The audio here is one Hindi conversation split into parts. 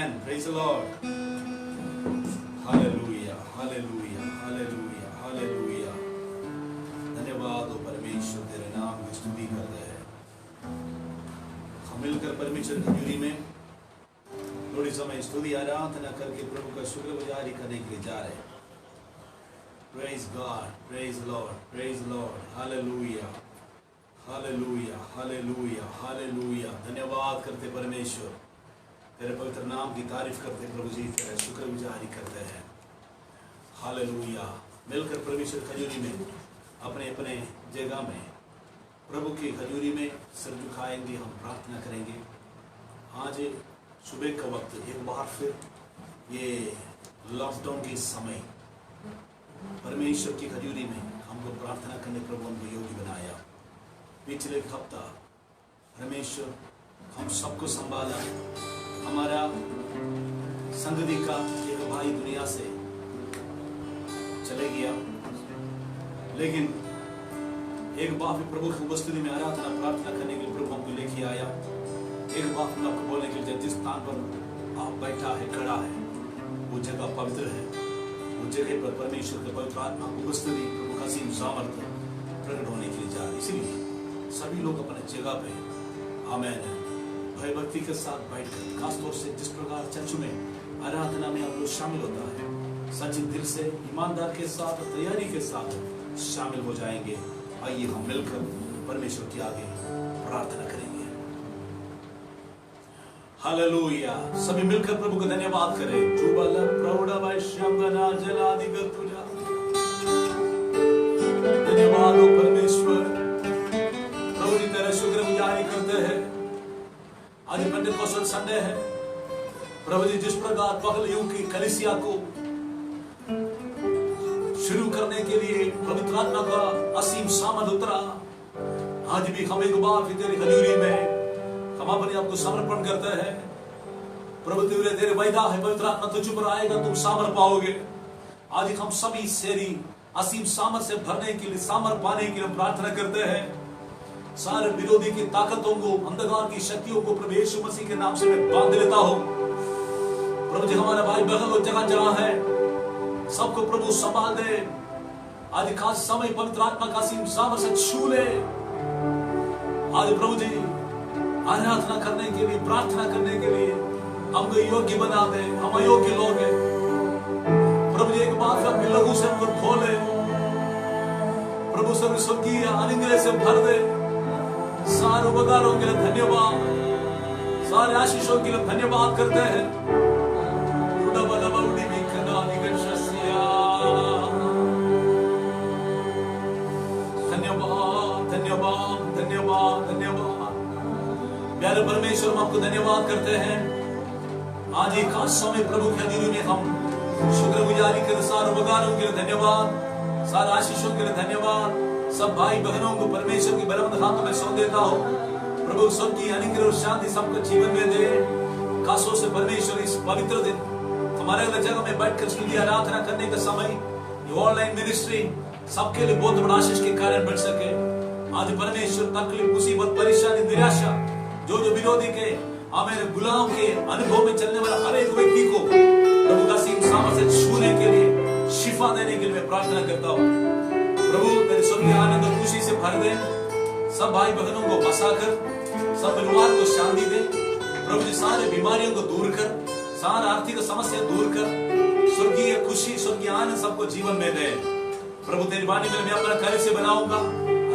Amen. Praise the Lord. Hallelujah. Hallelujah. Hallelujah. Hallelujah. धन्यवाद हो परमेश्वर, तेरे नाम की स्तुति करते हैं। हम मिलकर परमेश्वर की हजूरी में थोड़ी समय स्तुति आराधना करके प्रभु का शुक्रगुजारी करने के लिए जा रहे हैं। Praise God. Praise Lord. Praise Lord. Hallelujah. Hallelujah. Hallelujah. Hallelujah. धन्यवाद करते परमेश्वर, तेरे पवित्र नाम की तारीफ करते प्रभु जी, तेरे शुक्रगुजारी करते हैं। हालेलुया। मिलकर परमेश्वर खजूरी में अपने अपने जगह में प्रभु की खजूरी में सिर झुकाएंगे, हम प्रार्थना करेंगे। आज सुबह का वक्त एक बार फिर ये लॉकडाउन के समय परमेश्वर की खजूरी में हमको प्रार्थना करने प्रभु हमको योग्य बनाया। पिछले हफ्ता परमेश्वर हम सबको संभाला। हमारा संगति का एक भाई दुनिया से चले गया, लेकिन एक बार फिर प्रभु की उपस्थिति में आराधना प्रार्थना करने के लिए प्रभु हमको लेके आया। एक बार फिर आपको बोलने के लिए जिस स्थान पर आप बैठा है, खड़ा है, वो जगह पवित्र है। वो जगह पर परमेश्वर के पवित्र आत्मा की उपस्थिति, प्रभु का असीम सामर्थ्य प्रकट होने के लिए जा रही। इसलिए सभी लोग अपने जगह पे आमेन भयभक्ति के साथ बैठकर, खासतौर से जिस प्रकार चर्च में आराधना में आप लोग शामिल होता है, सच्चे दिल से ईमानदार के साथ तैयारी के साथ शामिल हो जाएंगे। आइए हम मिलकर परमेश्वर के आगे प्रार्थना करेंगे। हालेलुया। सभी मिलकर प्रभु को धन्यवाद करें। जुबल प्रौढ़ वैश्यंगना जलादिगतुजा। धन्यवाद हो परमेश्वर, प्रभु जी तेरा शुक्रगुजारी करते हैं। आज पेंटेकोस्टल संडे है प्रभु जी, जिस प्रकार पहले युग की कलीसिया को शुरू करने के लिए पवित्र आत्मा का असीम सामर्थ उतरा, आज भी हम एक बार फिर तेरी हजूरी में हम अपने आप को समर्पण करते हैं। प्रभु तेरे वायदा है, पवित्र आत्मा तुझ पर आएगा, तुम सामर्थ पाओगे। आज हम सभी सेरी असीम सामर्थ से भरने के लिए, सामर्थ पाने के लिए प्रार्थना करते हैं। सारे विरोधी की ताकतों को, अंधकार की शक्तियों को प्रभु यीशु मसीह के नाम से मैं बांध लेता हूं। प्रभु जी हमारे भाई बहन लोग जगह जगह है, सबको प्रभु संभाल दे। आज खास समय पवित्र आत्मा का असीम सामर्थ से छू ले। आज प्रभु जी आराधना करने के लिए, प्रार्थना करने के लिए हमको योग्य बना दे। हम अयोग्य लोग हैं प्रभु जी, एक बात अपने लहू से हमको खोले। प्रभु से स्वर्गीय अनुग्रह से भर दे। सारे उपकारों के लिए धन्यवाद, सारे आशीषों के लिए धन्यवाद करते हैं। धन्यवाद धन्यवाद धन्यवाद धन्यवाद। प्यारे परमेश्वर, हम आपको धन्यवाद करते हैं। आज एक खास समय प्रभु की हजूरी में हम शुक्रगुजारी कर, सारे उपकारों के लिए धन्यवाद, सारे आशीषों के लिए धन्यवाद। सब भाई बहनों को परमेश्वर की बलवंत हाथों में सौंप देता हूं। प्रभु स्वर्गीय अनुग्रह और शांति सबको जीवन में दे। खासों से परमेश्वर इस पवित्र दिन हमारे अलग जगह में बैठकर स्तुति आराधना करने का समय, ये ऑनलाइन मिनिस्ट्री सबके लिए बहुत बड़ा आशीष के कारण बन सके। आज परमेश्वर तकलीफ, मुसीबत, परेशानी, निराशा, जो विरोधी के हमारे गुलाम के अनुभव में चलने वाला हर एक व्यक्ति को प्रभु का असीम सामर्थ से छूने के लिए, शिफा देने के लिए मैं प्रार्थना करता हूँ। प्रभु तेरे स्वर्गीय आनंद और खुशी से भर दे। सब भाई बहनों को बसाकर, सब परिवार को शांति दे। प्रभु जी सारे बीमारियों को दूर कर, सारा आर्थिक समस्या दूर कर, स्वर्गीय खुशी, स्वर्गीय आनंद सबको जीवन में दे। प्रभु तेरी वाणी में मैं अपना कार्य से बनाऊंगा,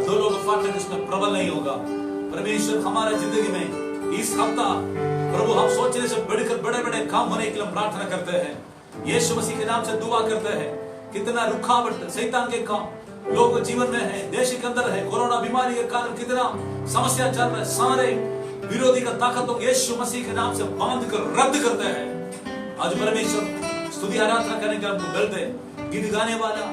दो लोग फाटक इसमें प्रबल नहीं होगा। परमेश्वर हमारा जिंदगी में इस हफ्ता प्रभु हम सोचने से बढ़कर बड़े बड़े काम होने के लिए प्रार्थना करते हैं। यीशु मसीह के नाम से दुआ करते हैं। कितना रुकावट शैतान के काम लोग जीवन में है, देश के अंदर है, कोरोना बीमारी के कारण कितना समस्या चल रहा है, सारे विरोधी का ताकतों यीशु मसीह के नाम से बांध कर रद्द करते हैं। आज परमेश्वर स्तुति आराधना करने का हमको बल दे। गीत गाने वाला,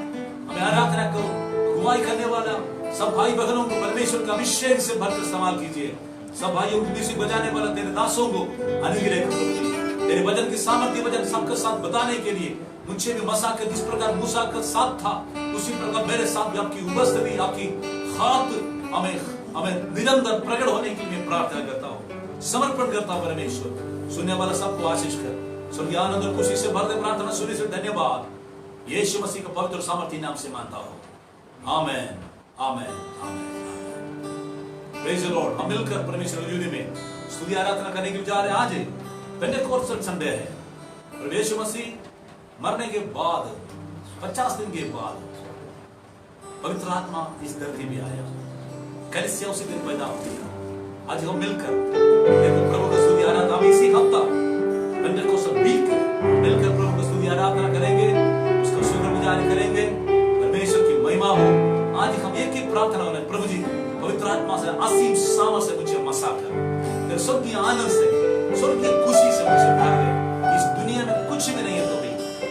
हमें आराधना करो, अगुवाई करने वाला सब भाई बहनों को परमेश्वर का अभिषेक से भरकर इस्तेमाल कीजिए। सब भाइयों को म्यूजिक बजाने वाला तेरे दासों को अनुग्रह करो। तेरे वचन की सामर्थ्य वचन सबके साथ बताने के लिए मुझे भी मसा के जिस प्रकार मूसा का साथ था, उसी प्रकार मेरे साथ भी आपकी उपस्थिति, आपकी हाथ हमें निरंतर प्रकट होने के लिए प्रार्थना करता हूँ, समर्पण करता हूँ। परमेश्वर सुनने वाला सबको आशीष कर, स्वर्गीय आनंद और खुशी से भर दे। प्रार्थना सुनी से धन्यवाद यीशु मसीह के पवित्र सामर्थ्य नाम से मानता हूं, amen amen amen. Praise the lord. हम मिलकर परमेश्वर की हजूरी में स्तुति आराधना करने के लिए जा रहे हैं। आज पेंटेकोस्टल संडे है और यीशु मसीह मरने के बाद 50 दिन के बाद पवित्र आत्मा इस धरती में आया, कलीसिया उसी दिन पैदा होती है। आज हम मिलकर देखो प्रभु की स्तुति आराधना, हम इसी हफ्ता पेंटेकोस्टल वीक मिलकर प्रभु की स्तुति आराधना करेंगे, उसका शुक्रगुजारी करेंगे, परमेश्वर की महिमा हो। आज हम एक ही प्रार्थना हो, प्रभु जी पवित्र आत्मा से असीम सामर्थ से मुझे मसा कर, तेरे स्वर्गीय आनंद से, स्वर्गीय खुशी से मुझे भर दे। इस दुनिया में कुछ भी नहीं है तो भी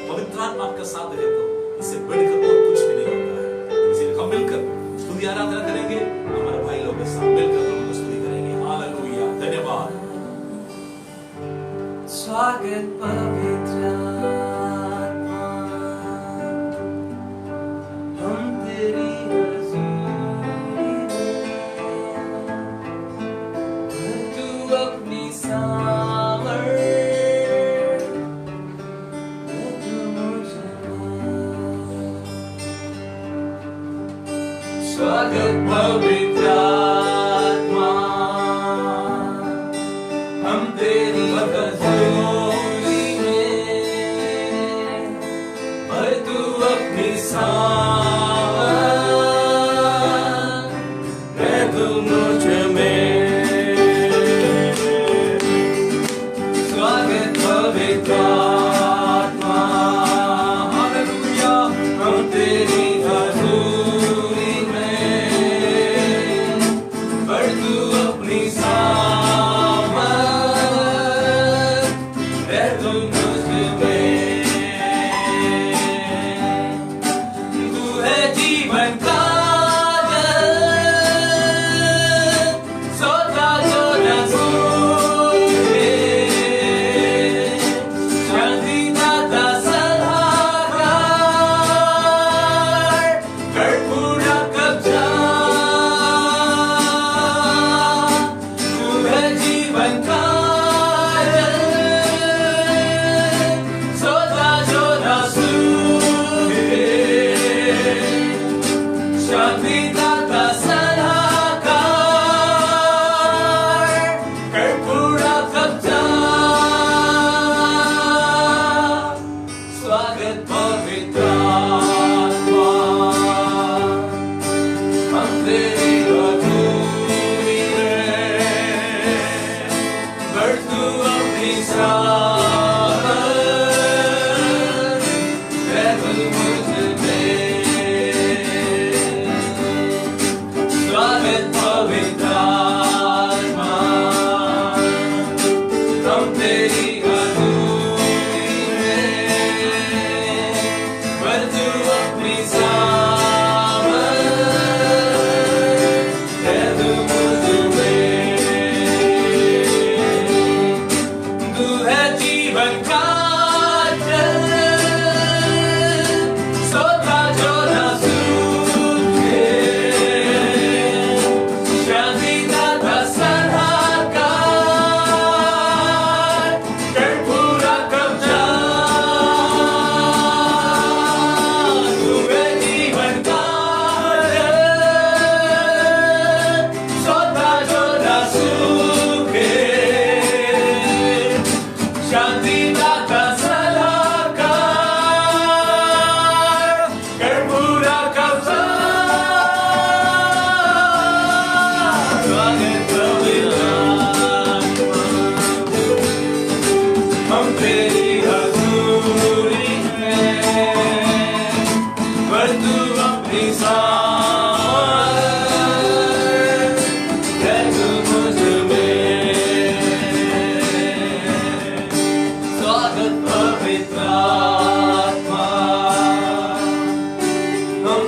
पवित्र आत्मा आपका साथ है तो इससे बढ़कर और कुछ भी नहीं होता है। इसलिए हम मिलकर स्तुति आराधना करेंगे, हमारे भाई लोग के साथ मिलकर प्रभु की स्तुति करेंगे। हालेलुया, धन्यवाद। स्वागत पवित्र आत्मा, हम तेरी अपनी सामर्थ तू मुझे स्वागत पवित्र आत्मा, हम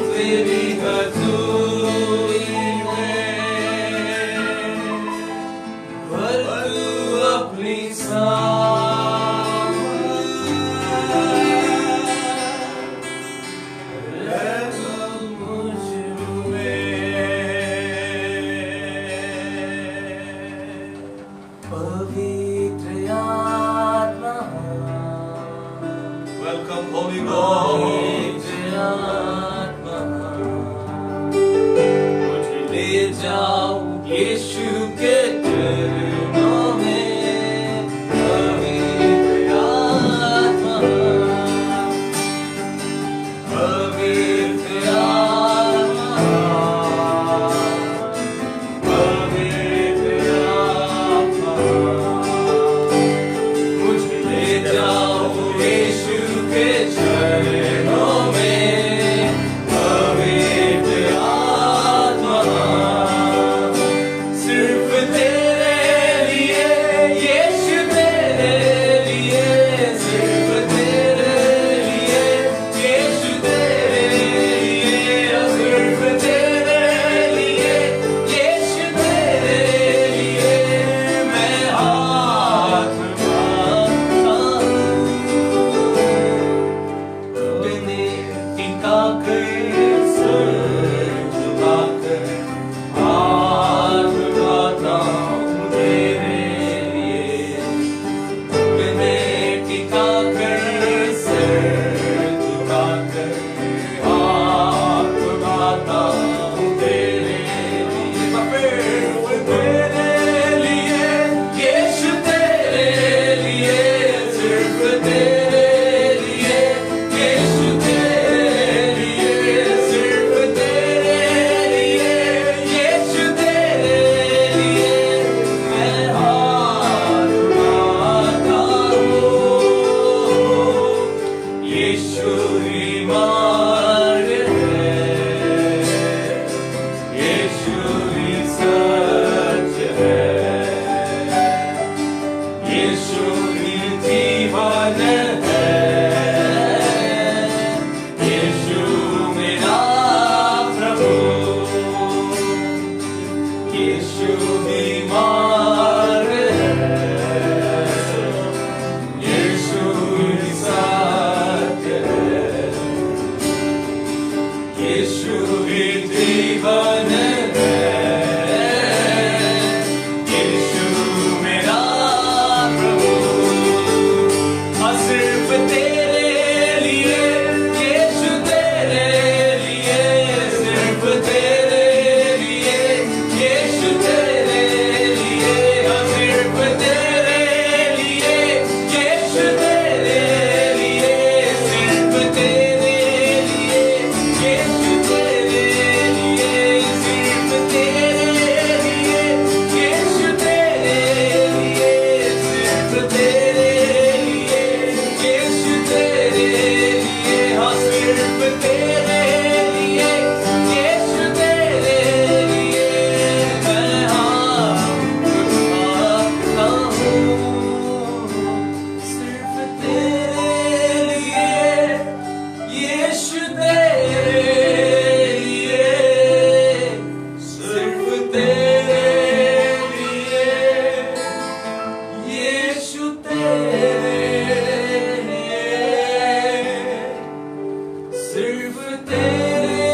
तेरी हजूरी में भर तू अपनी सामर्थ रह तू मुझ में। पवित्र यीशु तेरे सिर्फ तेरे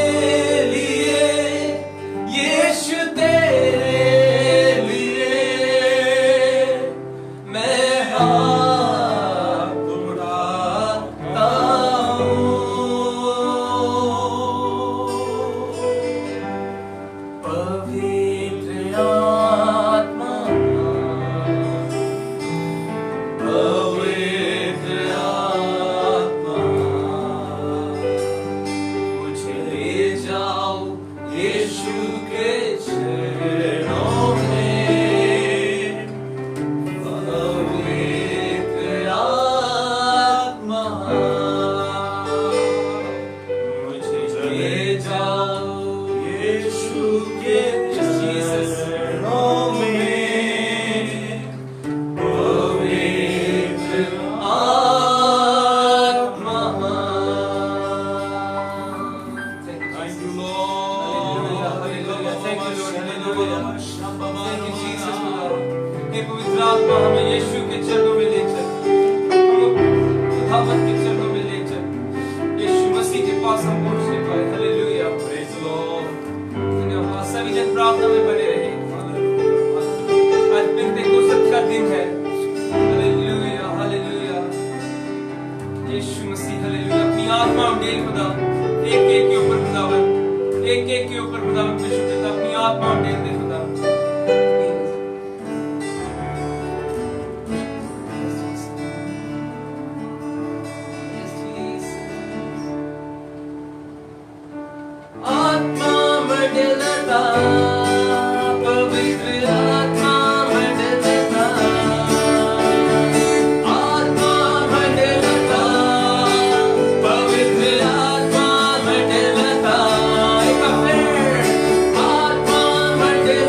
लिए, यीशु तेरे लिए मैं हाथ उठाता हूँ। पवित्र आत्मा, पवित्र आत्मा, मुझे ले जाओ यीशु के चरणों में। पवित्र आत्मा, मुझे ले जाओ यीशु के चरणों में। पवित्र आत्मा। Thank you, Lord. Hallelujah. Thank you, Lord. Hallelujah. Thank you, Jesus, Lord. हे पवित्र आत्मा, हमें यीशु के चरणों में ले चल, खुदावंत के चरणों में ले चल। यीशु मसीह के पास हम पहुंच नहीं पाए। हालेलुया। Praise the Lord. धन्यवाद। सभी जन प्रार्थना में बने रहे। आज पेंटेकोस्त का दिन है। Hallelujah, hallelujah. Yeshu Masih, hallelujah. अपनी आत्मा में डेल खुदा, एक एक के ऊपर खुदावन, एक एक के ऊपर खुदावन यीशु पिता अपनी आत्मा में डेल दे खुदा। आत्मा मंडलता, पवित्र आत्मा मंडलता, आत्मा मंडलता, पवित्र आत्मा मंडलता। एक बार फिर आत्मा मंडलता,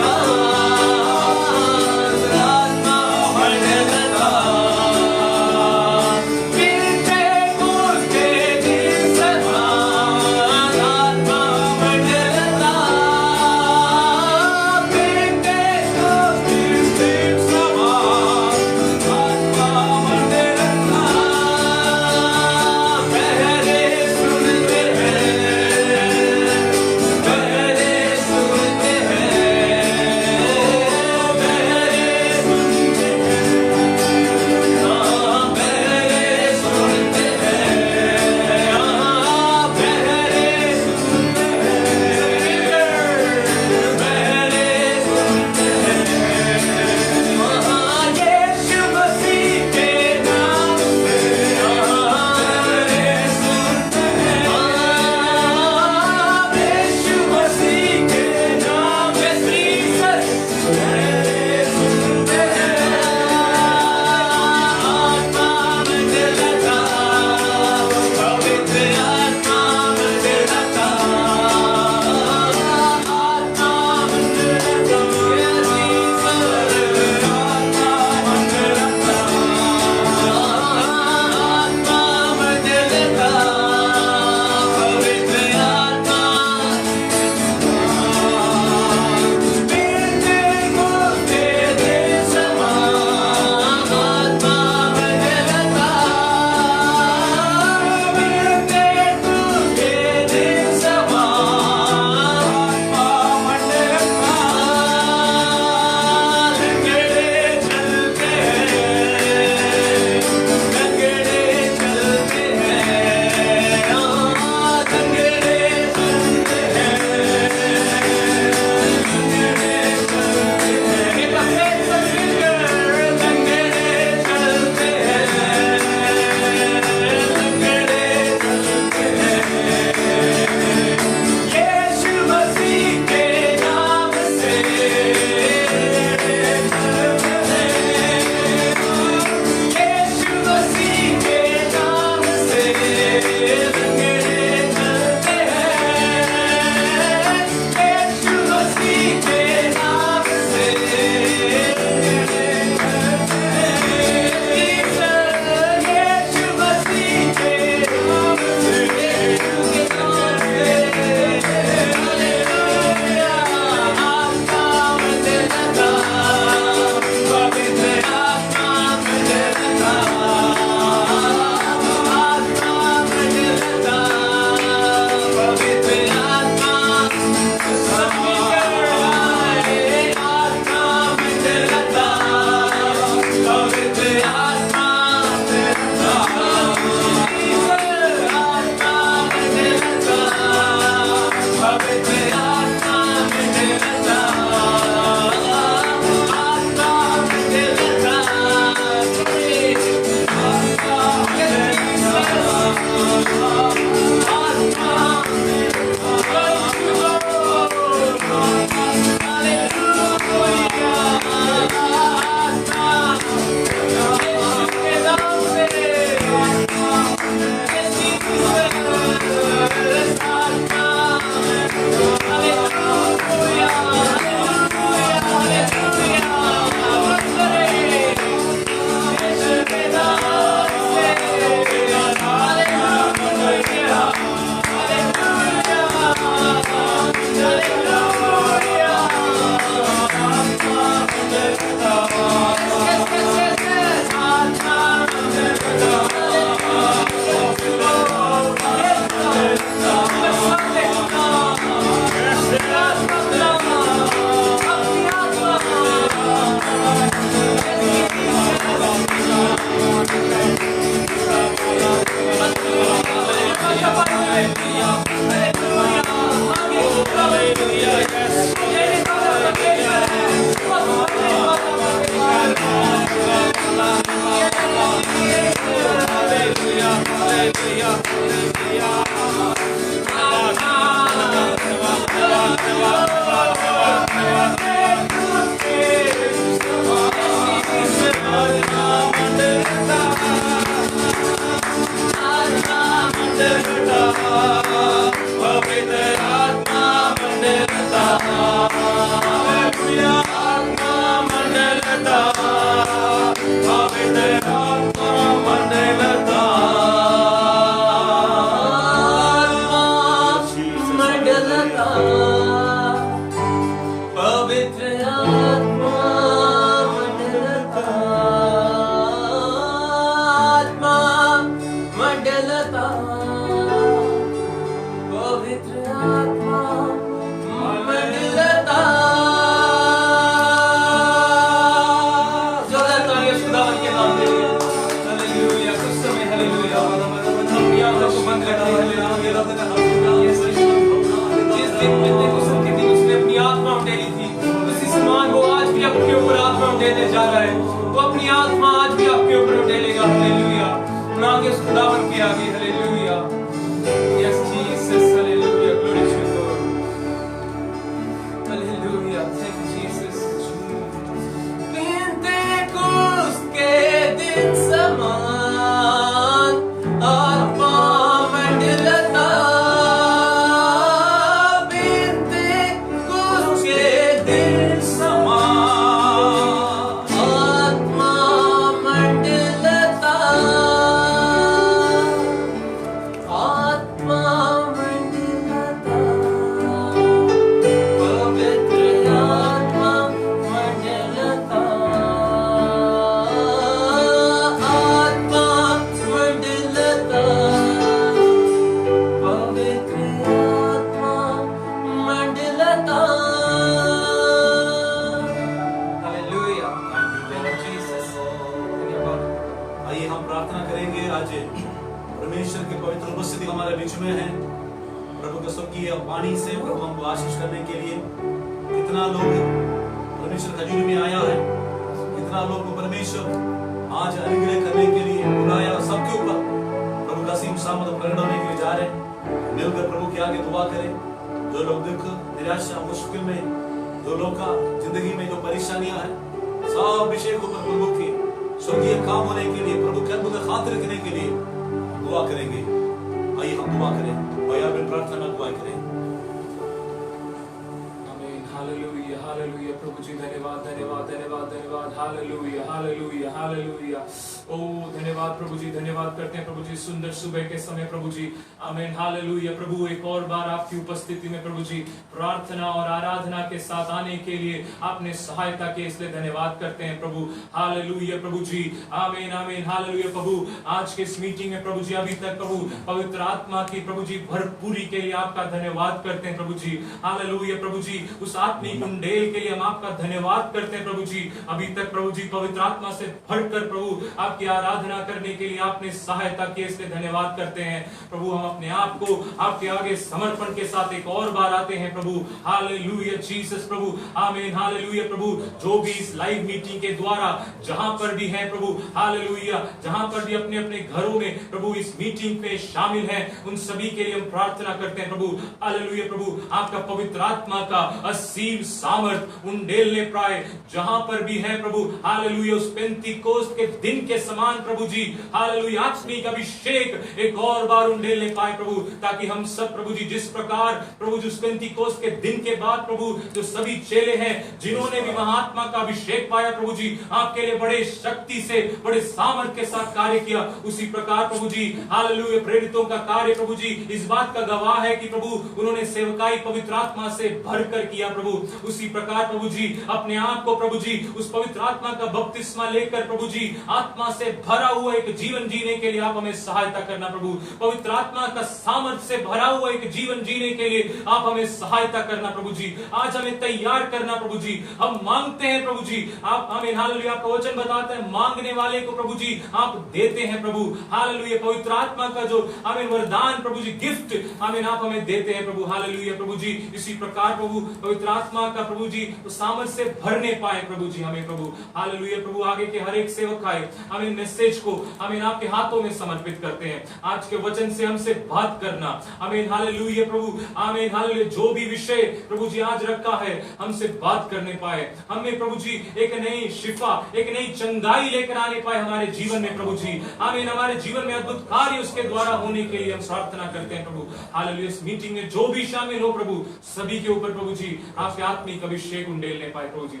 सुंदर सुबह के समय प्रभु जी, आमीन, हालेलुया। प्रभु एक और बार आपकी उपस्थिति में प्रभु जी प्रार्थना और आराधना के साथ आने के लिए आपने सहायता के इसलिए धन्यवाद करते हैं प्रभु, हालेलुया प्रभु जी, आमीन आमीन, हालेलुया प्रभु। आज के इस मीटिंग में प्रभु जी अभी तक प्रभु पवित्र आत्मा की प्रभु जी भरपूरी के लिए आपका धन्यवाद करते हैं प्रभु जी, हालेलुया प्रभु जी। उस आत्मिक उंडेल के लिए हम आपका धन्यवाद करते हैं प्रभु जी। अभी तक प्रभु जी पवित्र आत्मा से भरकर प्रभु आपकी आराधना करने के लिए आपने सहायता की, इसलिए धन्यवाद करते हैं प्रभु। हम अपने आप को आपके आगे समर्पण के साथ एक और बार आते हैं प्रभु, हालेलुया जीसस प्रभु, आमीन, हालेलुया प्रभु। जो भी इस लाइव मीटिंग के द्वारा जहां पर भी है प्रभु, हालेलुया, जहां पर भी अपने अपने घरों में प्रभु इस मीटिंग पे शामिल हैं, उन सभी के लिए हम प्रार्थना करते हैं प्रभु, हालेलुया प्रभु। आपका पवित्र आत्मा का असीम सामर्थ उंडेलने पाए जहां पर भी है प्रभु, हालेलुया। उस पेंतीकोस्त के दिन के समान प्रभु जी, हालेलुया, आत्मिक अभिषेक एक और बार उंडेलने पाए प्रभु, ताकि हम सब प्रभु जी जिस प्रकार प्रभु जी उस पेंतीकोस्त के दिन के बाद प्रभु जो सभी चेले हैं जिन्होंने भी महात्मा का अभिषेक पाया प्रभु जी, आपके लिए बड़े शक्ति से बड़े सामर्थ के साथ कार्य किया, उसी प्रकार प्रभु जी, हालेलुया, प्रेरितों का कार्य प्रभु जी इस बात का गवाह है कि प्रभु उन्होंने सेवकाई पवित्र आत्मा से भरकर किया प्रभु। उसी प्रकार प्रभु जी जी अपने आप को प्रभु जी उस पवित्र आत्मा का बपतिस्मा लेकर प्रभु जी आत्मा से भरा हुआ एक जीवन जीने के लिए आप हमें सहायता करना प्रभु। पवित्र आत्मा का सामर्थ्य से भरा हुआ एक जीवन जीने के लिए आप हमें सहायता करना प्रभु जी। आज हमें तैयार करना प्रभु जी। हम मांगते हैं प्रभु जी, आप हमें हालेलुया आपका वचन बताता है मांगने वाले को प्रभु जी आप देते हैं प्रभु। हालेलुया पवित्र आत्मा का जो हमें वरदान प्रभु जी गिफ्ट हमें आप हमें देते हैं प्रभु। हालेलुया प्रभु जी इसी प्रकार प्रभु पवित्र आत्मा का प्रभु जी उस सामर्थ्य से भरने पाए प्रभु जी हमें प्रभु। हालेलुया प्रभु आगे के हर एक सेवक आए हमें मैसेज को हमें आपके हाथों में समर्पित करते हैं। आज के वचन से हमसे बात करना हमें हालेलुया प्रभु आमीन। हालेलुया जो भी विषय प्रभु जी आज रखा है हमसे बात करने पाए, हमें प्रभु जी एक नई शिफा एक नई चंगाई लेकर आने पाए हमारे जीवन में प्रभु जी। आमीन हमारे जीवन में अद्भुत कार्य उसके द्वारा होने के लिए हम प्रार्थना करते हैं प्रभु। हालेलुया इस मीटिंग में जो भी शामिल हो प्रभु सभी के ऊपर प्रभु जी आपके आत्मिक अभिषेक उंडेलने पाए प्रभु जी,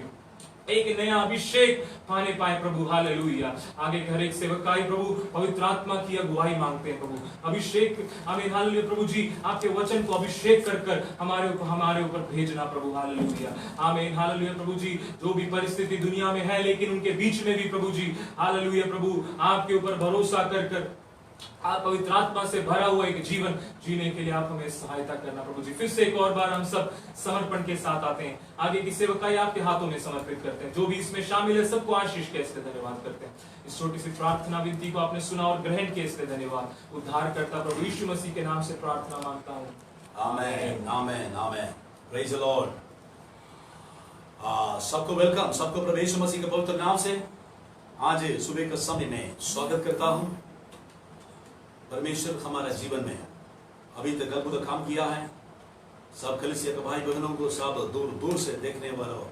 एक नया अभिषेक पाने पाए प्रभु। हालेलुया आगे के हर एक सेवक का ही प्रभु पवित्र आत्मा की अगुवाई मांगते हैं प्रभु। अभिषेक आमीन हालेलुया प्रभु जी आपके वचन को अभिषेक कर कर हमारे ऊपर भेजना प्रभु। हालेलुया आमीन हालेलुया प्रभु जी जो भी परिस्थिति दुनिया में है लेकिन उनके बीच में भी प्रभु जी हालेलुया प्रभु आपके ऊपर भरोसा कर कर आप पवित्र आत्मा से भरा हुआ एक जीवन जीने के लिए आप हमें सहायता करना प्रभु जी। फिर से एक और बार हम सब समर्पण के साथ आते हैं, आगे की सेवकाई आपके हाथों में समर्पित करते हैं। जो भी इसमें शामिल है सबको आशीष के इसलिए धन्यवाद करते हैं। इस छोटी सी प्रार्थना विनती को आपने सुना और ग्रहण किए इसलिए धन्यवाद। उद्धार करता प्रभु यीशु मसीह के नाम से प्रार्थना मांगता हूँ, amen amen amen. Praise the lord. सबको वेलकम, सबको प्रभु यीशु मसीह के पवित्र नाम से आज सुबह के समय में स्वागत करता हूँ। परमेश्वर हमारा जीवन में अभी तक अद्भुत काम किया है। सब कलीसिया के भाई बहनों को, सब दूर दूर से देखने वालों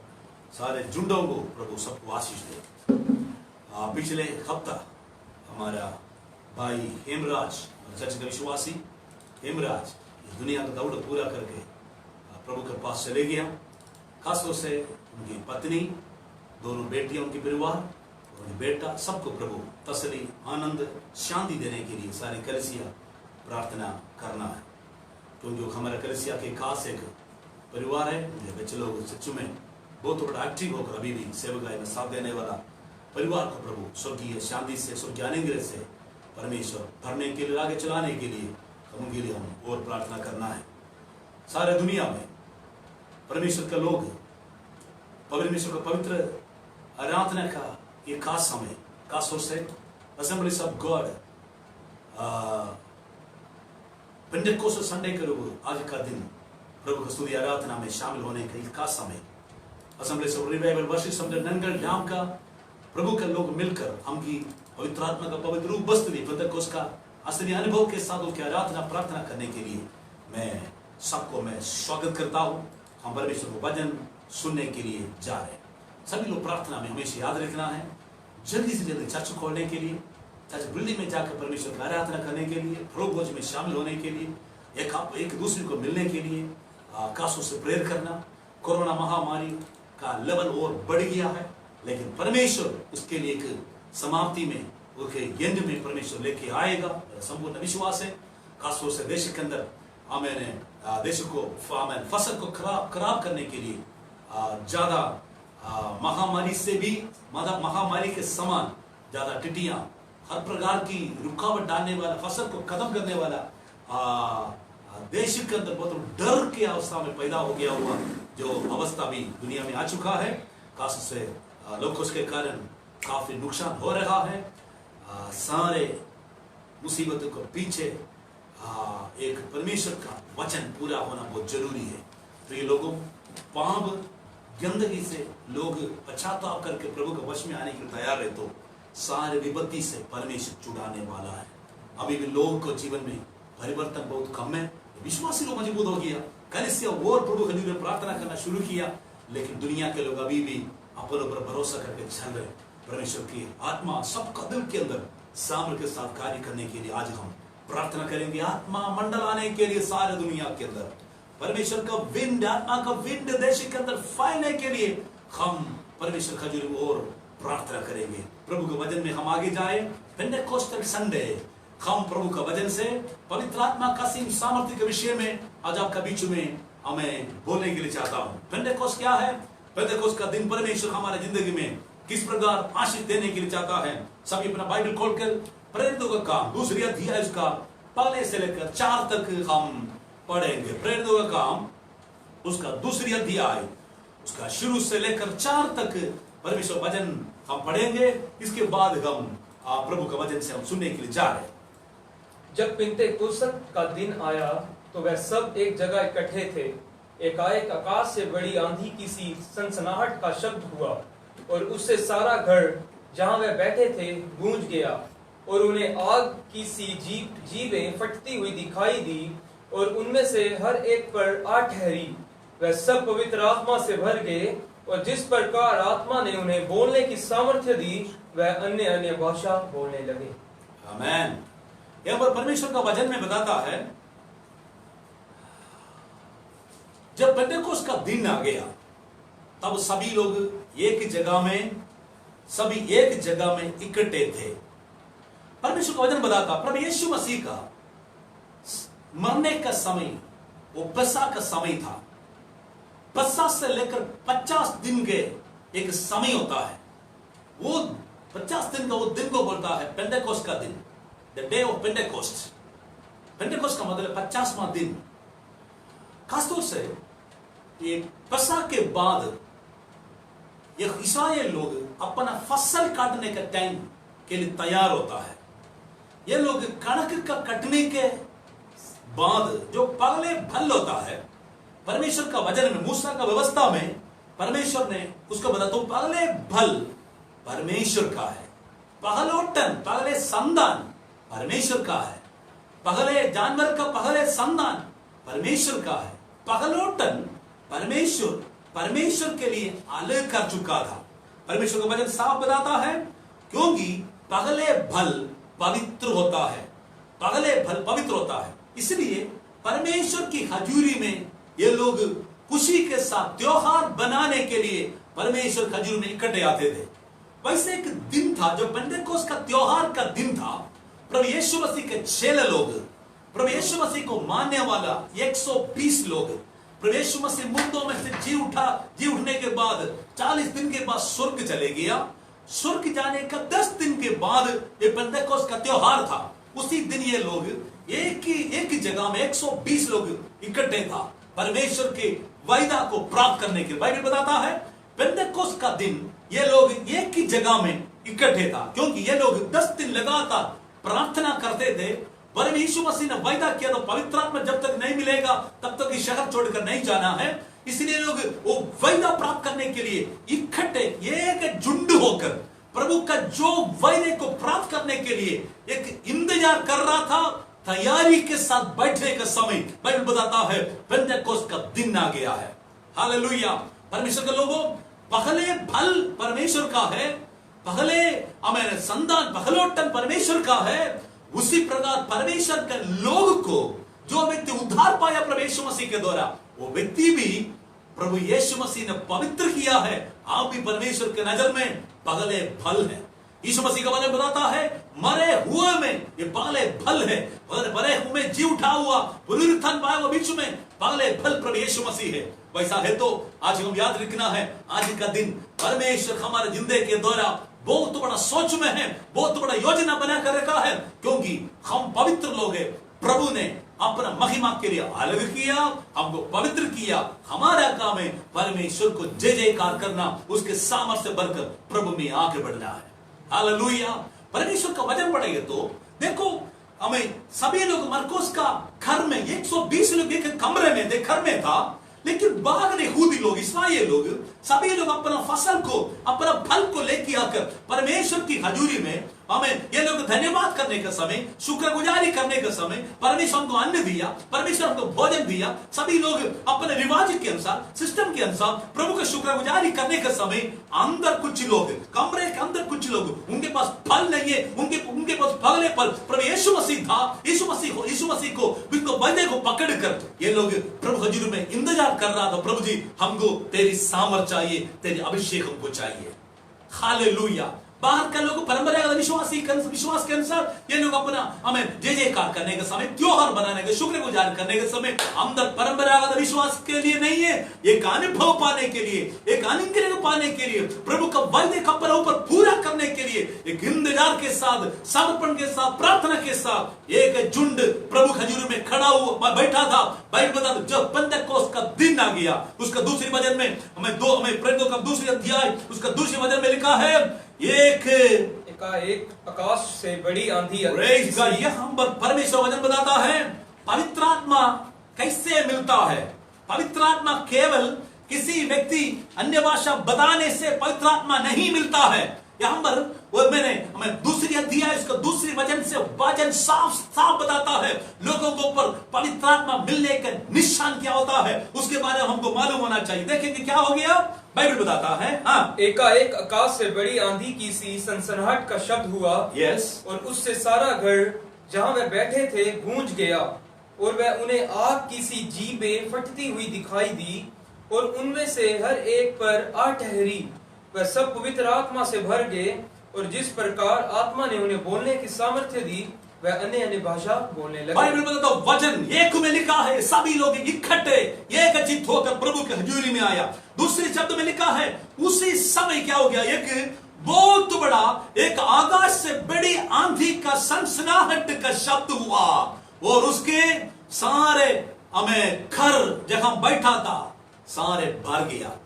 सारे झुंडों को प्रभु सबको आशीष दे। पिछले हफ्ता हमारा भाई हेमराज चर्च का विश्वासी हेमराज इस दुनिया का दौड़ पूरा करके प्रभु के पास चले गया। खासतौर से उनकी पत्नी, दोनों बेटियां, उनके परिवार, बेटा, सबको प्रभु तसली, आनंद, शांति देने के लिए सारी कलीसिया प्रार्थना करना है। क्योंकि हमारा कलीसिया के खास एक परिवार है, बच्चे लोग सच्चू में बहुत बड़ा एक्टिव होकर अभी भी सेवकाई में साथ देने वाला परिवार को प्रभु स्वर्गीय शांति से, स्वर्गीय अनुग्रह से परमेश्वर भरने के लिए, आगे चलाने के लिए उनके लिए हम और प्रार्थना करना है। सारे दुनिया में परमेश्वर के लोग परमेश्वर का पवित्र आराधना का ये खास समय, खास तौर से assemblies of God Pentecost Sunday के रूप आज का दिन प्रभु की स्तुति आराधना में शामिल होने का एक खास समय। असेंबलीज ऑफ रिवाइवल वर्शिप समुद्र नंगल धाम का प्रभु के लोग मिलकर हमकी पवित्र आत्मा का पवित्र रूप बस्तुति पेंटेकोस्ट का असली अनुभव के साथ उसकी आराधना प्रार्थना करने के लिए मैं सबको स्वागत करता हूँ। हम परमेश्वर को भजन सुनने के लिए जा रहे हैं। सभी लोग प्रार्थना में हमेशा याद रखना है, जल्दी से जल्दी चर्च खोलने के लिए, चर्च बिल्डिंग में जाकर परमेश्वर की आराधना करने के लिए, प्रोभोज में शामिल होने के लिए, एक दूसरे को मिलने के लिए, कासों से प्रेयर करना। कोरोना महामारी का लेवल और बढ़ गया है, लेकिन परमेश्वर उसके लिए एक समाप्ति में, उसके एंड में परमेश्वर लेके आएगा, संपूर्ण विश्वास है। खासतौर से देश के अंदर मैंने देश को फसल को खराब करने के लिए ज्यादा महामारी से भी, महामारी के समान ज्यादा टिड्डियां, हर प्रकार की रुकावट डालने वाला, फसल को खत्म करने वाला देश के अंदर बहुत डर की अवस्था में पैदा हो गया हुआ जो अवस्था भी दुनिया में आ चुका है। खास से लोगों के कारण काफी नुकसान हो रहा है। सारे मुसीबतों को पीछे एक परमेश्वर का वचन पूरा होना बहुत जरूरी है। तो ये लोगों पाप गंदगी से लोग पश्चाताप करके प्रभु के वश में आने के लिए तैयार है तो सारे विपत्ति से परमेश्वर छुड़ाने वाला है। अभी भी लोगों को जीवन में परिवर्तन बहुत कम है। विश्वासी लोग मजबूत हो गया, कलीसिया और प्रभु के लिए प्रार्थना करना शुरू किया, लेकिन दुनिया के लोग अभी भी अपने ऊपर भरोसा करके चल रहे। परमेश्वर की आत्मा सबका दिल के अंदर सामर्थ्य के साथ कार्य करने के लिए आज हम प्रार्थना करेंगे। आत्मा मंडल आने के लिए सारे दुनिया के अंदर परमेश्वर का विंड, आत्मा का विंड देश के अंदर फैलने के लिए हम परमेश्वर का जुर्म और प्रार्थना करेंगे। प्रभु के वचन में हम आगे जाए। पेंटेकोस्टल संडे हम प्रभु का वचन से पवित्र आत्मा का सामर्थ्य के विषय में आज आपका बीच में हमें बोलने के लिए चाहता हूं। पेंटेकोस्ट क्या है? पेंटेकोस्ट का दिन परमेश्वर हमारे जिंदगी में किस प्रकार आशीष देने के लिए चाहता है। सभी अपना बाइबल खोलकर प्रेरितों का काम दूसरी अध्याय उसका पहले से लेकर 4 तक हम पढ़ेंगे। प्रेरितों का काम उसका दूसरी अध्याय उसका शुरू से लेकर 4 तक परमेश्वर वचन हम पढ़ेंगे। इसके बाद हम प्रभु का वचन से हम सुनने के लिए जा रहे हैं। जब पिन्तेकुस्त का दिन आया तो वह सब एक जगह इकट्ठे थे। एकाएक आकाश से बड़ी आंधी की सी सनसनाहट का शब्द हुआ और उससे सारा घर जहां वे बैठे थे गूंज गया और उन्हें आग की सी जीवें फटती हुई दिखाई दी और उनमें से हर एक पर आ ठहरी। वह सब पवित्र आत्मा से भर गए और जिस प्रकार आत्मा ने उन्हें बोलने की सामर्थ्य दी वह अन्य अन्य भाषा बोलने लगे। आमीन। यहाँ पर परमेश्वर का वचन में बताता है जब पेंटेकोस्ट का दिन आ गया तब सभी लोग एक जगह में इकट्ठे थे। परमेश्वर का वचन बताता प्रभु यीशु मसीह का मरने का समय वो पस्सा का समय था। पस्सा से लेकर 50 दिन के एक समय होता है। वो 50 दिन का वो दिन को बोलता है पेंटेकोस्ट का दिन, the day of Pentecost. Pentecost का मतलब 50वां दिन। खासतौर से ये पस्सा के बाद ये इस्राएल लोग अपना फसल काटने के टाइम के लिए तैयार होता है। ये लोग कणक का कटने के बाद जो पगले फल होता है, परमेश्वर का वचन में मूसा का व्यवस्था में परमेश्वर ने उसको बता तो पगले फल परमेश्वर का है, पगलोटन पगले संतान परमेश्वर का है, पगले जानवर का पगले संतान परमेश्वर का है। पगलोटन परमेश्वर के लिए अलग कर चुका था। परमेश्वर का वचन साफ बताता है क्योंकि पगले फल पवित्र होता है, पगले फल पवित्र होता है। इसलिए परमेश्वर की हजूरी में ये लोग खुशी के साथ त्योहार बनाने के लिए परमेश्वर की हजूरी में इकट्ठे आते थे। वैसे एक दिन था जो पेंटेकोस्ट का त्योहार का दिन था। प्रभु यीशु मसीह के चेले लोग, प्रभु यीशु मसीह को मानने वाला 120 लोग, प्रभु यीशु मसीह मुर्दों में से जी उठने के बाद 40 दिन के बाद स्वर्ग चले गया। स्वर्ग जाने का 10 दिन के बाद ये पेंटेकोस्ट का त्योहार था। उसी दिन ये लोग एक ही जगह में 120 लोग इकट्ठे था परमेश्वर के वायदा को प्राप्त करने के लिए। बाइबल बताता है पेंटेकोस्ट का दिन ये लोग एक ही जगह में इकट्ठे था क्योंकि ये लोग 10 दिन लगातार प्रार्थना करते थे। परम यीशु मसीह ने वायदा किया तो पवित्र आत्मा जब तक नहीं मिलेगा तब तक इस शहर छोड़कर नहीं जाना है। इसलिए लोग वो वायदा प्राप्त करने के लिए इकट्ठे एक झुंड होकर प्रभु का जो वायदे को प्राप्त करने के लिए एक इंतजार कर रहा था। तैयारी के साथ बैठने का समय बाइबल बताता है पेंटेकोस्ट का दिन आ गया है। हालेलुया। परमेश्वर के लोगों, पहले फल परमेश्वर का है, पहले हमारे संतान पहलोटन परमेश्वर का है। उसी प्रकार परमेश्वर के लोग को जो व्यक्ति उद्धार पाया प्रभु यीशु मसीह के द्वारा, वो व्यक्ति भी प्रभु यीशु मसीह ने पवित्र किया है। आप भी परमेश्वर के नजर में पगले फल है। यीशु मसीह का वचन बताता है मरे हुए में ये पगले फल है, मरे हुए जी उठा हुआ पुनरुत्थान पाया हुआ बीच में पगले फल प्रभु यीशु मसीह है। वैसा है तो आज हम याद रखना है आज का दिन परमेश्वर हमारे जिंदगी के द्वारा बहुत बड़ा सोच में है, बहुत बड़ा योजना बना कर रखा है क्योंकि हम पवित्र लोग हैं। प्रभु ने अपना महिमा के लिए अलग किया, हमको पवित्र किया। हमारा काम है परमेश्वर को जय जयकार करना, उसके सामर्थ्य से बढ़कर प्रभु में आगे बढ़ना है। हालेलुया। परमेश्वर का वचन पढ़ेंगे तो देखो हमें सभी लोग मरकुस का घर में 120 लोग एक कमरे में थे, घर में था। लेकिन बाद यहूदी लोग, इस्राएल लोग, सभी लोग अपना फसल को, अपना फल को लेके आकर परमेश्वर की हजूरी में हमें ये लोग धन्यवाद करने का समय, शुक्रगुजारी करने का समय, परमेश्वर हमको अन्न दिया, परमेश्वर हमको भोजन दिया। सभी लोग अपने रिवाज के अनुसार, सिस्टम के अनुसार प्रभु का शुक्रगुजारी करने का समय अंदर कुछ लोग, कमरे के अंदर कुछ लोग, उनके पास फल नहीं है, उनके पास पगले फल प्रभु यीशु मसीह था। यीशु मसीह को बिल्कुल बंदे को पकड़ कर ये लोग प्रभु हजूरी में इंतजार कर रहा था। प्रभु जी हमको तेरी सामर्थ चाहिए, तेरी अभिषेक हमको चाहिए। हालेलुया। बाहर का लोग परंपरागत विश्वास के अनुसार ये लोग अपना हमें जय जयकार करने के समय, त्योहार बनाने के, शुक्रगुजार करने के समय अंदर परंपरागत विश्वास के लिए नहीं है, एक अनुभव पाने के लिए, एक अनुग्रह पाने के लिए, प्रभु का वायदे का ऊपर पूरा करने के लिए एक इंतजार के साथ, समर्पण के साथ, प्रार्थना के साथ एक झुंड प्रभु खजूर में खड़ा हुआ बैठा था। बाइबल बताता है जब पेंटेकोस्त का दिन आ गया, उसका दूसरी वचन में हमें प्रेरितों का दूसरी अध्याय उसका दूसरी वचन में लिखा है एक आकाश से बड़ी आंधी यहाँ पर परमेश्वर वचन बताता है पवित्र आत्मा कैसे मिलता है। पवित्र आत्मा केवल किसी व्यक्ति अन्य भाषा बताने से पवित्र आत्मा नहीं मिलता है। यहाँ पर वो मैंने हमें दूसरी अध्याय उसका दूसरी वचन से वचन साफ साफ बताता है लोगों को ऊपर पवित्र आत्मा मिलने का निशान क्या होता है उसके बारे में हमको मालूम होना चाहिए। देखेंगे क्या हो गया, बाइबल बताता है हाँ, एकाएक आकाश से बड़ी आंधी की सी सनसनाहट का शब्द हुआ। यस, और उससे सारा घर जहाँ वे बैठे थे गूंज गया और वह उन्हें आग की सी जीभें फटती हुई दिखाई दी और उनमें से हर एक पर आ ठहरी। वह सब पवित्र आत्मा से भर गए और जिस प्रकार आत्मा ने उन्हें बोलने की सामर्थ्य दी वह अन्य अन्य भाषा बोलने लगे। बाइबल में तो वचन एक में लिखा है सभी लोग इकट्ठे एकचित्त होकर प्रभु की हजूरी में आया। दूसरे शब्द में लिखा है उसी समय क्या हो गया, एक बहुत बड़ा एक आकाश से बड़ी आंधी का सनसनाहट का शब्द हुआ और उसके सारे हमें घर जहां बैठा था सारे भर गया।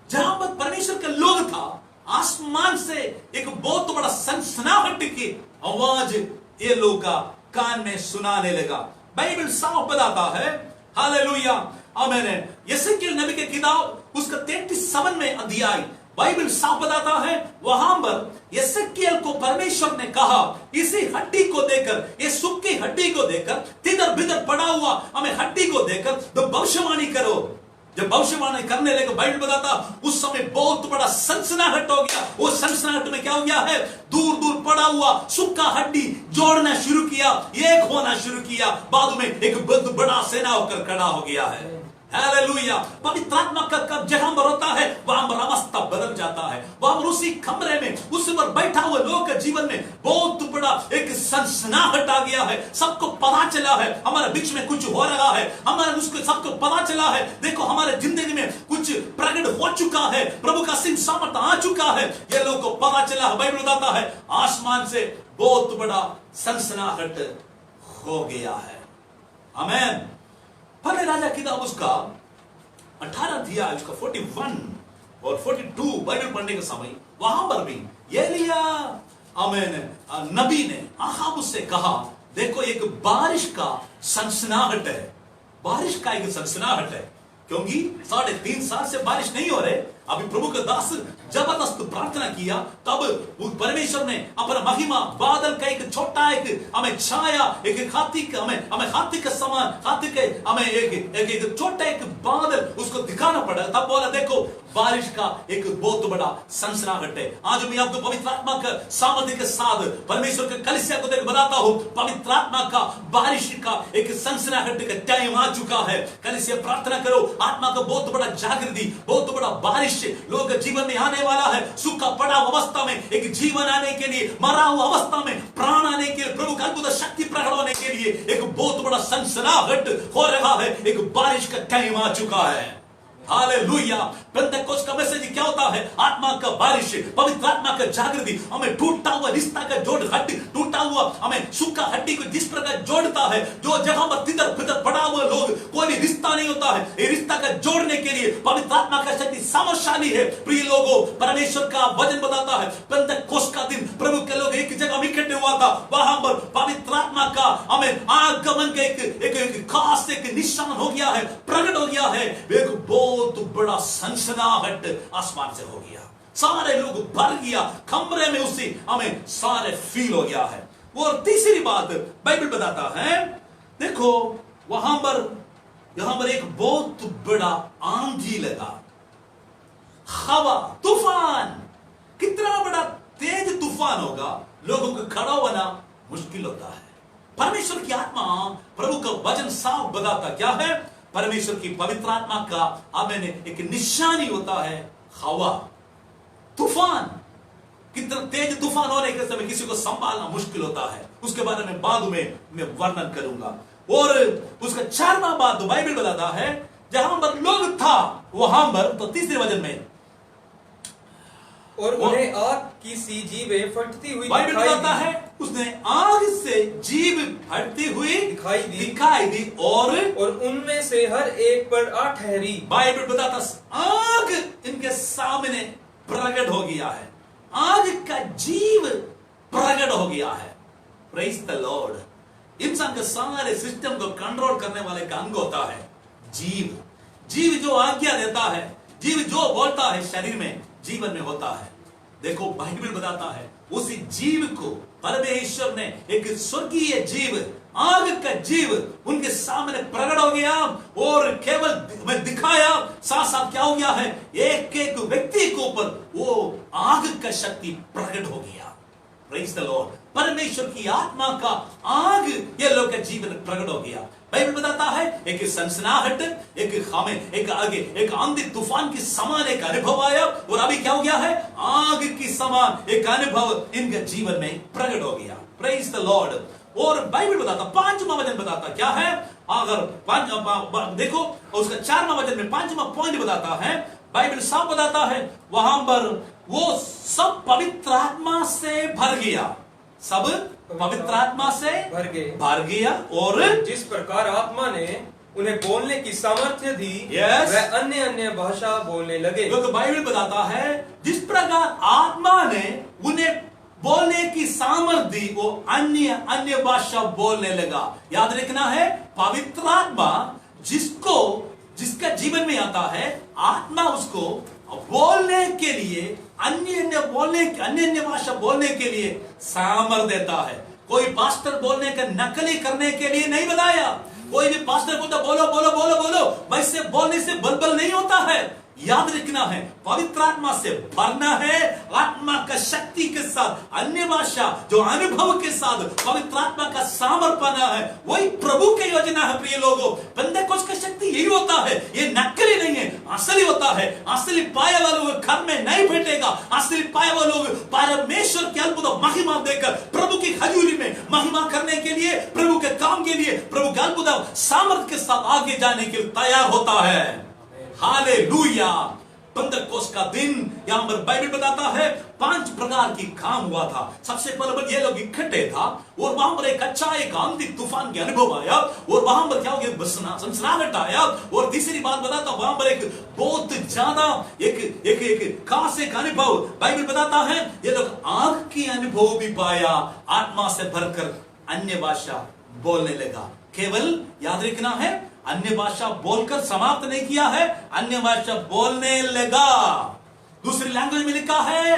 जहां पर परमेश्वर का लोग था आसमान से एक बहुत बड़ा सनसनाहट की आवाज ये लोग का कान में सुनाने लगा। बाइबल साफ बताता है हालेलुया आमीन। यसेकिएल नबी की किताब उसका 37 में अध्याय बाइबल साफ बताता है वहां पर यसेकिएल को परमेश्वर ने कहा इसी हड्डी को देखकर, ये सूखी हड्डी को देखकर, तिधर बिधर पड़ा हुआ हमें हड्डी को देखकर तो भविष्यवाणी करो। जब भविष्यवाणी करने लगे बाइबल बताता उस समय बहुत बड़ा सनसनाहट हो गया। वो सनसनाहट में क्या हो गया है, दूर दूर पड़ा हुआ सूखा हड्डी जोड़ना शुरू किया, एक होना शुरू किया, बाद में एक बहुत बड़ा सेना होकर खड़ा हो गया है। हालेलुया। पवित्र आत्मा का कब जहां पर होता है वहां पर अवस्था बदल जाता है। वहां पर उसी कमरे में उस पर बैठा हुआ लोग के जीवन में बहुत बड़ा एक सनसनाहट आ गया है। सबको पता चला है हमारे बीच में कुछ हो रहा है, हमारे उसको सबको पता चला है देखो हमारे जिंदगी में कुछ प्रकट हो चुका है, प्रभु का सिंह सामर्थ आ चुका है, ये लोगों को पता चला है। बाइबल बताता है आसमान से बहुत बड़ा सनसनाहट हो गया है। आमीन। पहले राजा किताब उसका 18 अध्याय उसका 41 और 42 बाइबल पढ़ने के समय वहां पर भी एलिया आमीन नबी ने आहाब से कहा देखो एक बारिश का सनसनाहट है, बारिश का एक सनसनाहट है क्योंकि 3.5 साल से बारिश नहीं हो रहे। अभी प्रभु का दास जबरदस्त प्रार्थना किया तब परमेश्वर ने अपना महिमा बादल का एक छोटा एक हमें छाया एक हाथी का हमें हाथी के समान हाथी के हमें एक छोटा एक बादल उसको दिखाना पड़ा। तब बोला देखो बारिश का एक बहुत बड़ा सनसनाहट है। आज मैं आपको पवित्र आत्मा का सामर्थ्य के साथ परमेश्वर के कलीसिया को देख बताता हूं पवित्र आत्मा का बारिश का एक सनसनाहट का टाइम आ चुका है। कलीसिया प्रार्थना करो आत्मा का बहुत बड़ा जागृति बहुत बड़ा बारिश लोग जीवन में आने वाला है। सूखा पड़ा अवस्था में एक जीवन आने के लिए, मरा हुआ अवस्था में प्राण आने के लिए, प्रभु का अद्भुत शक्ति प्रकट होने के लिए एक बहुत बड़ा सनसनाहट हो रहा है। एक बारिश का टाइम आ चुका है। हालेलुया। पेंटेकोस्ट का मैसेज क्या होता है, आत्मा का बारिश, पवित्र आत्मा का जागृति हमें टूटा हुआ रिश्ता का जोड़ हड्डी टूटा हुआ हमें सूखा हड्डी को जिस प्रकार जोड़ता है, जो जहां पर तितर बितर पड़ा हुआ लोग कोई भी रिश्ता नहीं होता है, ये रिश्ता का जोड़ने के लिए पवित्र आत्मा का शक्ति सामर्थ्यशाली है। प्रिय लोगों परमेश्वर का वचन बताता है पेंटेकोस्ट का दिन प्रभु के लोग एक जगह इकट्ठे हुआ था, वहां पर पवित्र आत्मा का हमें आगमन का एक खास एक निशान हो गया है, प्रकट हो गया है। एक बहुत बड़ा सनसनाहट आसमान से हो गया, सारे लोग भर गया कमरे में उसी हमें सारे फील हो गया है। और तीसरी बात बाइबल बताता है देखो वहां पर यहां पर एक बहुत बड़ा आंधी लगा, हवा तूफान, कितना बड़ा तेज तूफान होगा लोगों को खड़ा होना मुश्किल होता है। परमेश्वर की आत्मा प्रभु का वचन साफ बताता क्या है, परमेश्वर की पवित्र आत्मा का हमें एक निशानी होता है हवा तूफान। कितना तेज तूफान होने के समय किसी को संभालना मुश्किल होता है, उसके बारे में बाद में मैं वर्णन करूंगा। और उसका 4वां बात तो बाइबल बताता है, जहां पर लोग था वहां पर, तो 3रे वचन में, और उन्हें आग की सी जीभें फटती हुई बाइबल बताता है उसने आग से जीभ फटती हुई दिखाई दी और उनमें से हर एक पर आ ठहरी। बाइबल बताता आग इनके सामने प्रकट हो गया है, आग का जीव प्रकट हो गया है। Praise the Lord. इंसान के सारे सिस्टम को कंट्रोल करने वाले का अंग होता है जीव। जीव जो आज्ञा देता है, जीव जो बोलता है शरीर में, जीवन में होता है। देखो बाइबल बताता है उसी जीव को परमेश्वर ने, एक स्वर्गीय जीव, आग का जीव उनके सामने प्रकट हो गया और केवल में दिखाया, साथ साथ क्या हो गया है, एक एक व्यक्ति के ऊपर वो आग का शक्ति प्रकट हो गया। Praise the Lord. परमेश्वर की आत्मा का आग ये लोग के जीवन में प्रकट हो गया। बाइबल बताता है एक सनसनाहट, एक आगे एक आंधी तूफान की समान एक अनुभव आया और अभी क्या हो गया है, आग की समान एक अनुभव इनके जीवन में प्रकट हो गया। Praise the Lord. और बाइबल बताता 5वां वचन बताता क्या है, अगर देखो उसका 4वां वचन में 5वां पॉइंट बताता है, बाइबल साफ बताता है वहां पर वो सब पवित्र आत्मा से भर गया, सब पवित्र आत्मा से भर गया और जिस प्रकार आत्मा ने उन्हें बोलने की सामर्थ्य दी, वह अन्य अन्य भाषा बोलने लगे। क्योंकि बाइबल बताता है जिस प्रकार आत्मा ने उन्हें बोलने की सामर्थ्य दी, वो अन्य अन्य भाषा बोलने लगा। याद रखना है, पवित्र आत्मा जिसका जीवन में आता है, आत्मा उसको बोलने के लिए, अन्य अन्य भाषा बोलने के लिए सामर्थ देता है। कोई पास्टर बोलने का नकली करने के लिए नहीं बताया। कोई भी पास्टर बोलता बोलो बोलो बोलो बोलो, वैसे बोलने से बलबल नहीं होता है। याद रखना है, पवित्र आत्मा से भरना है, आत्मा का शक्ति के साथ, अन्य भाषा जो अनुभव के साथ पवित्र आत्मा का सामर्थ पाना है, वही प्रभु की योजना है। प्रिय लोगों, पेंटेकोस्ट का शक्ति यही होता है, ये नकली नहीं है, असली होता है। असली पाए वाले लोग घर में नहीं बैठेगा, असली पाए वाले लोग परमेश्वर के अद्भुत महिमा देकर प्रभु की हजूरी में महिमा करने के लिए, प्रभु के काम के लिए, प्रभु के अद्भुत सामर्थ के साथ आगे जाने के लिए तैयार होता है। हालेलुया। पेंटेकोस्ट का दिन यहां पर बाइबल बताता है 5 प्रकार की काम हुआ था। सबसे पहले ये लोग इकट्ठे था और वहां पर एक अच्छा एक आंधी तूफान के अनुभव आया और वहां पर क्या हो गया, सनसनाहट आया। और तीसरी बात बताता वहां पर एक बहुत ज्यादा एक खास एक अनुभव बाइबल बताता है, ये लोग आग की अनुभव भी पाया, आत्मा से भरकर अन्य भाषा बोलने लगा। केवल याद रखना है, अन्य भाषा बोलकर समाप्त नहीं किया है, अन्य भाषा बोलने लगा। दूसरी लैंग्वेज में लिखा है,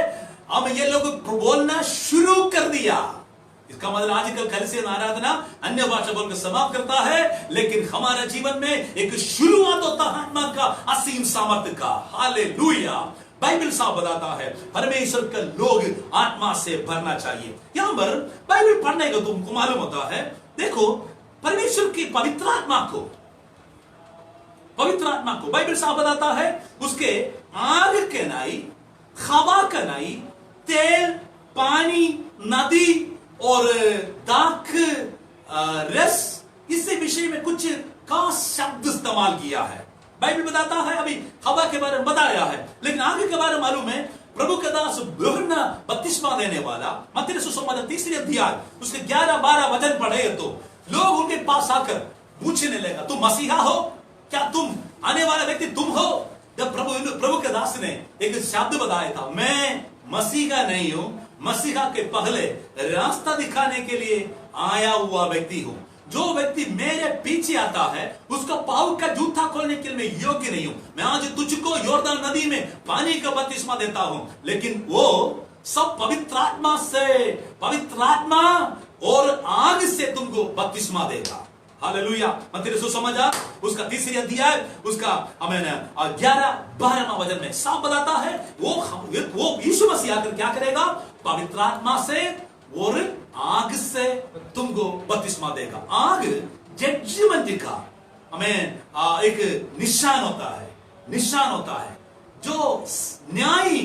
अब ये लोग बोलना शुरू कर दिया। इसका मतलब आजकल कलीसिया आराधना अन्य भाषा बोलकर समाप्त करता है, लेकिन हमारे जीवन में एक शुरुआत होता है आत्मा का असीम सामर्थ्य का। हालेलुया। बाइबल साफ बताता है परमेश्वर के लोग आत्मा से भरना चाहिए। यहां पर बाइबल पढ़ने को तुमको मालूम होता है, देखो परमेश्वर की पवित्र आत्मा को बाइबल साफ बताता है, उसके आग के नाई, हवा का नाई, तेल, पानी, नदी और दाख रस, इसी विषय में कुछ खास शब्द इस्तेमाल किया है। बाइबल बताता है, अभी हवा के बारे में बताया है, लेकिन आग के बारे में मालूम है। प्रभु के दास यूहन्ना बपतिस्मा देने वाला, मत्ती सुसमाचार 3 अध्याय उसके 11-12 वचन पढ़े तो लोग उनके पास आकर पूछने लगा, तुम मसीहा हो? क्या तुम आने वाला व्यक्ति तुम हो? जब प्रभु के दास ने एक शब्द बताया था, मैं मसीहा नहीं हूं, मसीहा के पहले रास्ता दिखाने के लिए आया हुआ व्यक्ति हूं। जो व्यक्ति मेरे पीछे आता है उसका पाँव का जूता खोलने के लिए मैं योग्य नहीं हूं। मैं आज तुझको यॉर्दन नदी में पानी का बपतिस्मा देता हूं, लेकिन वो सब पवित्र आत्मा और आग से तुमको बपतिस्मा देगा। हालेलुया। मत्ती सुसमाचार उसका 3 अध्याय उसका 11-12 वचन में साफ बताता है, वो यीशु मसीह आकर क्या करेगा, पवित्र आत्मा से और आग से तुमको बपतिस्मा देगा। आग जजमेंट का एक निशान होता है, जो न्याय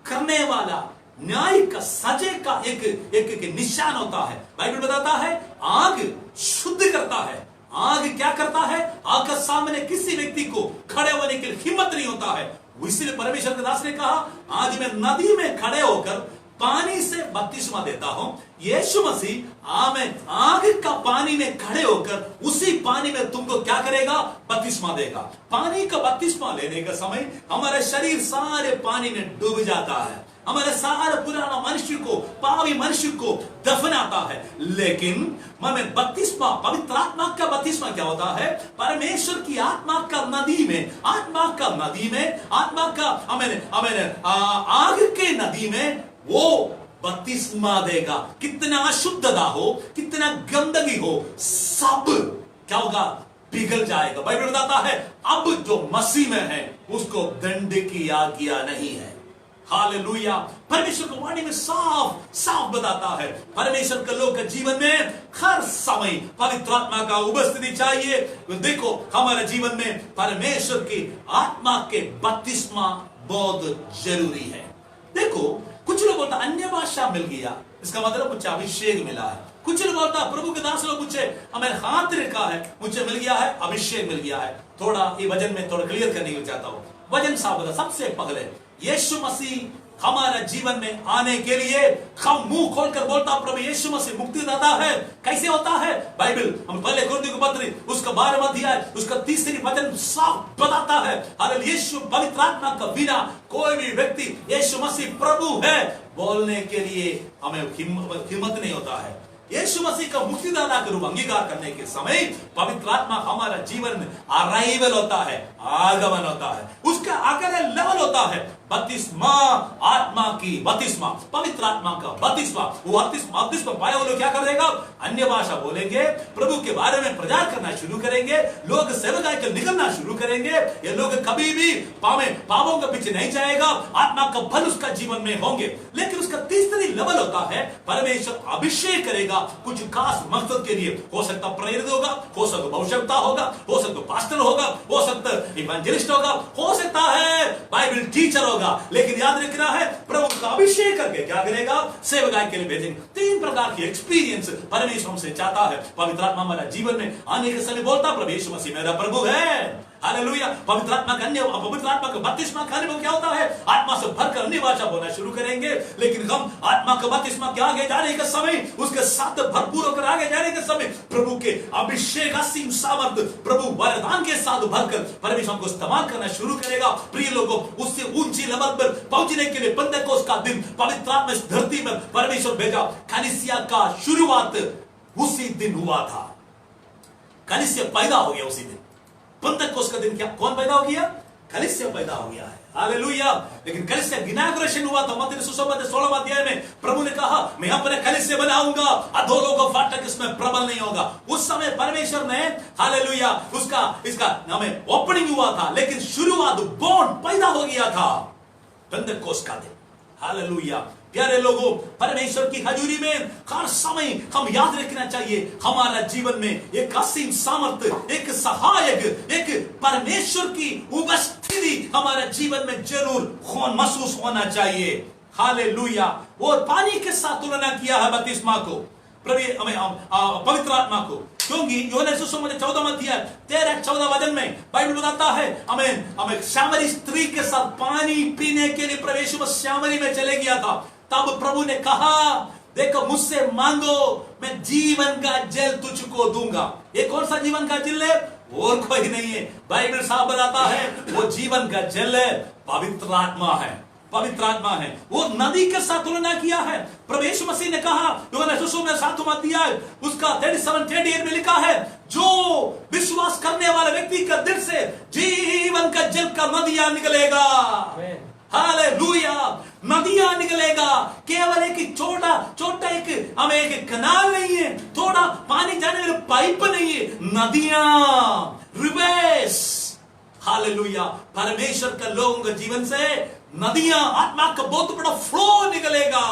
करने वाला न्याय का सजे का एक निशान होता है। बाइबल बताता है आग शुद्ध करता है। आग क्या करता है? आग के सामने किसी व्यक्ति को खड़े होने की हिम्मत नहीं होता है। इसलिए परमेश्वर के दास ने कहा आज मैं नदी में खड़े होकर पानी से बपतिस्मा देता हूं। यीशु मसीह आग का पानी में खड़े होकर उसी पानी में तुमको क्या करेगा? बपतिस्मा देगा। पानी का बपतिस्मा लेने का समय हमारा शरीर सारे पानी में डूब जाता है। हमारे सारे पुराना मनुष्य को, पापी मनुष्य को दफनाता है। लेकिन हमें बपतिस्मा, पवित्र आत्मा का बपतिस्मा क्या होता है? परमेश्वर की आत्मा का नदी में, आत्मा का आग के नदी में वो बपतिस्मा देगा। कितना अशुद्धता हो, कितना गंदगी हो, सब क्या होगा? पिघल जाएगा। बाइबल बताता है अब जो मसीह में है उसको दंड की आज्ञा नहीं है। हालेलुया। परमेश्वर को वाणी में साफ साफ बताता है परमेश्वर के लोग के जीवन में हर समय पवित्र आत्मा का उपस्थिति चाहिए। देखो हमारे जीवन में परमेश्वर की आत्मा के बपतिस्मा बहुत जरूरी है। देखो कुछ लोग बोलता अन्य भाषा मिल गया, इसका मतलब मुझे अभिषेक मिला है। कुछ लोग बोलता प्रभु के दास लोग मुझे हमें हाथ रखा है, मुझे मिल गया है, अभिषेक मिल गया है। थोड़ा ये वजन में थोड़ा क्लियर करने को चाहता हूं। वजन साफ होता सबसे पहले यीशु मसीह हमारे जीवन में आने के लिए हम मुंह खोलकर बोलता प्रभु यीशु मसीह मुक्तिदाता है। कैसे होता है? बाइबल हम पहले कुरिन्थियों की पत्री उसका 12वां अध्याय उसका 3 वचन साफ बताता है। हालेलुया। यीशु पवित्र आत्मा का बिना कोई भी व्यक्ति यीशु मसीह प्रभु है बोलने के लिए हमें हिम्मत नहीं होता है। यीशु मसीह का मुक्तिदाता के रूप अंगीकार करने के समय पवित्र आत्मा हमारा जीवन में अराइवल होता है, आगमन होता है। उसका अगले लेवल होता है बपतिस्मा, आत्मा की बपतिस्मा, पवित्र आत्मा का बपतिस्मा। वो बपतिस्मा पाए वो लोग क्या कर देगा? अन्य भाषा बोलेंगे, प्रभु के बारे में प्रचार करना शुरू करेंगे, लोग सेवकाई के निकलना शुरू करेंगे। ये लोग कभी भी पापों के पीछे नहीं जाएगा, आत्मा का फल उसका जीवन में होंगे। लेकिन उसका तीसरी लेवल होता है परमेश्वर अभिषेक करेगा कुछ खास मकसद के लिए। हो सकता प्रेरित होगा, हो सकता भविष्यवक्ता होगा, हो सकता पास्टर होगा, हो सकता इवेंजलिस्ट होगा, हो सकता है बाइबल टीचर होगा। लेकिन याद रखना है प्रभु का अभिषेक करके क्या करेगा? सेवकाई के लिए भेजेंगे। 3 प्रकार की एक्सपीरियंस परमेश्वर हमसे चाहता है। पवित्र आत्मा हमारा जीवन में आने के समय बोलता प्रभु यीशु मसीह मेरा प्रभु है। हालेलुया। पवित्र आत्मा का बपतिस्मा खाने में क्या होता है? आत्मा से भरकर अन्य भाषा बोलना शुरू करेंगे। लेकिन हम आत्मा का बपतिस्मा के आगे जाने के समय, उसके साथ भरपूर होकर आगे जाने के समय प्रभु के अभिषेक असीम सामर्थ, प्रभु वरदान के साथ भरकर परमेश्वर को इस्तेमाल करना शुरू करेगा। प्रिय लोगों, उससे ऊंची लेवल पर पहुंचने के लिए पेंटेकोस्त का दिन पवित्र आत्मा इस धरती में परमेश्वर भेजा। कलीसिया का शुरुआत उसी दिन हुआ था। कलीसिया पैदा हो गया उसी दिन। पेंटेकोस्त का दिन क्या कौन पैदा हो गया? कलीसिया पैदा हो गया है। हालेलुया। लेकिन कलीसिया इनॉग्रेशन हुआ था मत्ती सुसमाचार 16वां अध्याय में। प्रभु ने कहा मैं अपने कलीसिया बनाऊंगा, अधोलोक का फाटक इसमें प्रबल नहीं होगा। उस समय परमेश्वर ने हालेलुया इसका हमें ओपनिंग हुआ था, लेकिन शुरुआत बॉर्न पैदा हो गया था पेंटेकोस्त का दिन। हालेलुया। प्यारे लोगों, परमेश्वर की हजूरी में हर समय हम याद रखना चाहिए हमारा जीवन में एक असीम सामर्थ्य, एक सहायक, एक परमेश्वर की उपस्थिति हमारे जीवन में जरूर महसूस होना चाहिए। हालेलुया। और पानी के साथ तुलना किया है बपतिस्मा को, पवित्र आत्मा को, क्योंकि यूहन्ना सुसमाचार 14वां अध्याय 13-14 वचन में बाइबल बताता है हमें सामरी स्त्री के साथ पानी पीने के लिए प्रवेश सामरी में चले गया था। तब प्रभु ने कहा देखो मुझसे मांगो मैं जीवन का जल तुझको दूंगा। ये कौन सा जीवन का जल है? और कोई नहीं है, बाइबल साफ बताता है वो जीवन का जल है, पवित्र आत्मा है। पवित्र आत्मा है। वो नदी के साथ तुलना किया है। प्रभु यीशु मसीह ने कहा यूहन्ना सुसमाचार 7वां अध्याय उसका 37-38 में लिखा है जो विश्वास करने वाले व्यक्ति का दिल से जीवन का जल का नदियां निकलेगा। हालेलुया। नदियां निकलेगा। केवल एक छोटा एक कनाल नहीं है, थोड़ा पानी जाने वाला पाइप नहीं है, नदियां, रिवर्स। हालेलुया। परमेश्वर के लोगों के जीवन से नदियां, आत्मा का बहुत बड़ा फ्लो निकलेगा।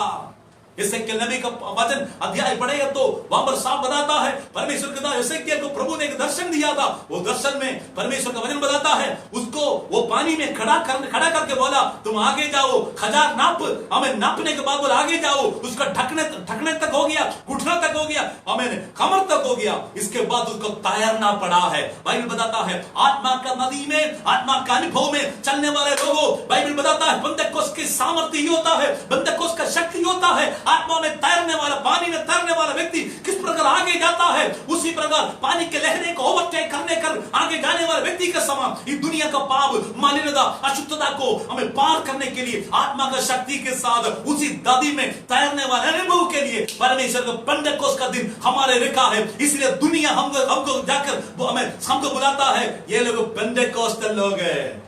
यसेक्येल नबी का वचन अध्याय पढ़ेगा तो वहां पर साफ बताता है, परमेश्वर के दास यसेक्येल को प्रभु ने एक दर्शन दिया था। वो दर्शन में परमेश्वर का वचन बताता है, उसको वो पानी में खड़ा करके बोला तुम आगे जाओ, खजार नाप, हमें नापने के बाद बोला आगे जाओ, उसका ढकने तक हो गया, घुटना तक हो गया, हमें कमर तक हो गया, इसके बाद उसको तैरना पड़ा है। बाइबल बताता है आत्मा का नदी में, आत्मा का अनुभव में चलने वाले लोगों, बाइबल बताता है बंदकोस की सामर्थ्य ही होता है, बंदकोस का शक्ति होता है। आत्मा में तैरने वाला, पानी में तैरने वाला व्यक्ति किस प्रकार आगे जाता है, उसी प्रकार पानी के लहरें को ओवरटेक करने कर आगे जाने वाले व्यक्ति के समान इस दुनिया का पाप, मालिन्यता, अशुद्धता को हमें पार करने के लिए आत्मा का शक्ति के साथ उसी नदी में तैरने वाले अनुभव के लिए परमेश्वर का पेंटेकोस्त का दिन हमारे रखा है। इसलिए दुनिया हमको जाकर हमको बुलाता है, ये लोग पेंटेकोस्टल लोग हैं।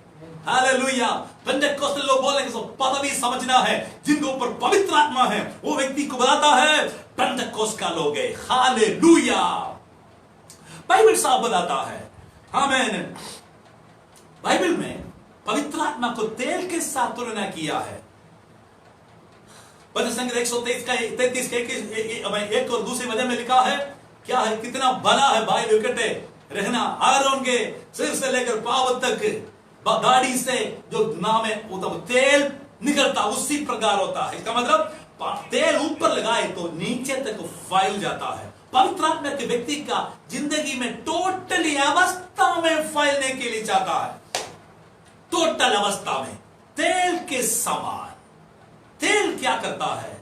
हालेलुया। पेंटेकोस्टल लोग बोलने के पदवी समझना है, जिनके ऊपर पवित्र आत्मा है, वो व्यक्ति को बताता है पेंटेकोस्ट का लोग है। हालेलुया। बाइबल साफ बताता है, आमीन। बाइबल में पवित्र आत्मा को तेल के साथ तुलना किया है। भजन संगीत 133 का 33 के एक और दूसरे वजह में लिखा है, क्या है, कितना भला है भाई इकट्ठे रहना, आरोन के सिर से लेकर पांव तक दाढ़ी से जो नाम है वो तेल निकलता उसी प्रकार होता है। इसका मतलब तेल ऊपर लगाए तो नीचे तक फैल जाता है। पवित्र आत्मा के व्यक्ति का जिंदगी में टोटली अवस्था में फैलने के लिए चाहता है, टोटल अवस्था में तेल के समान। तेल क्या करता है?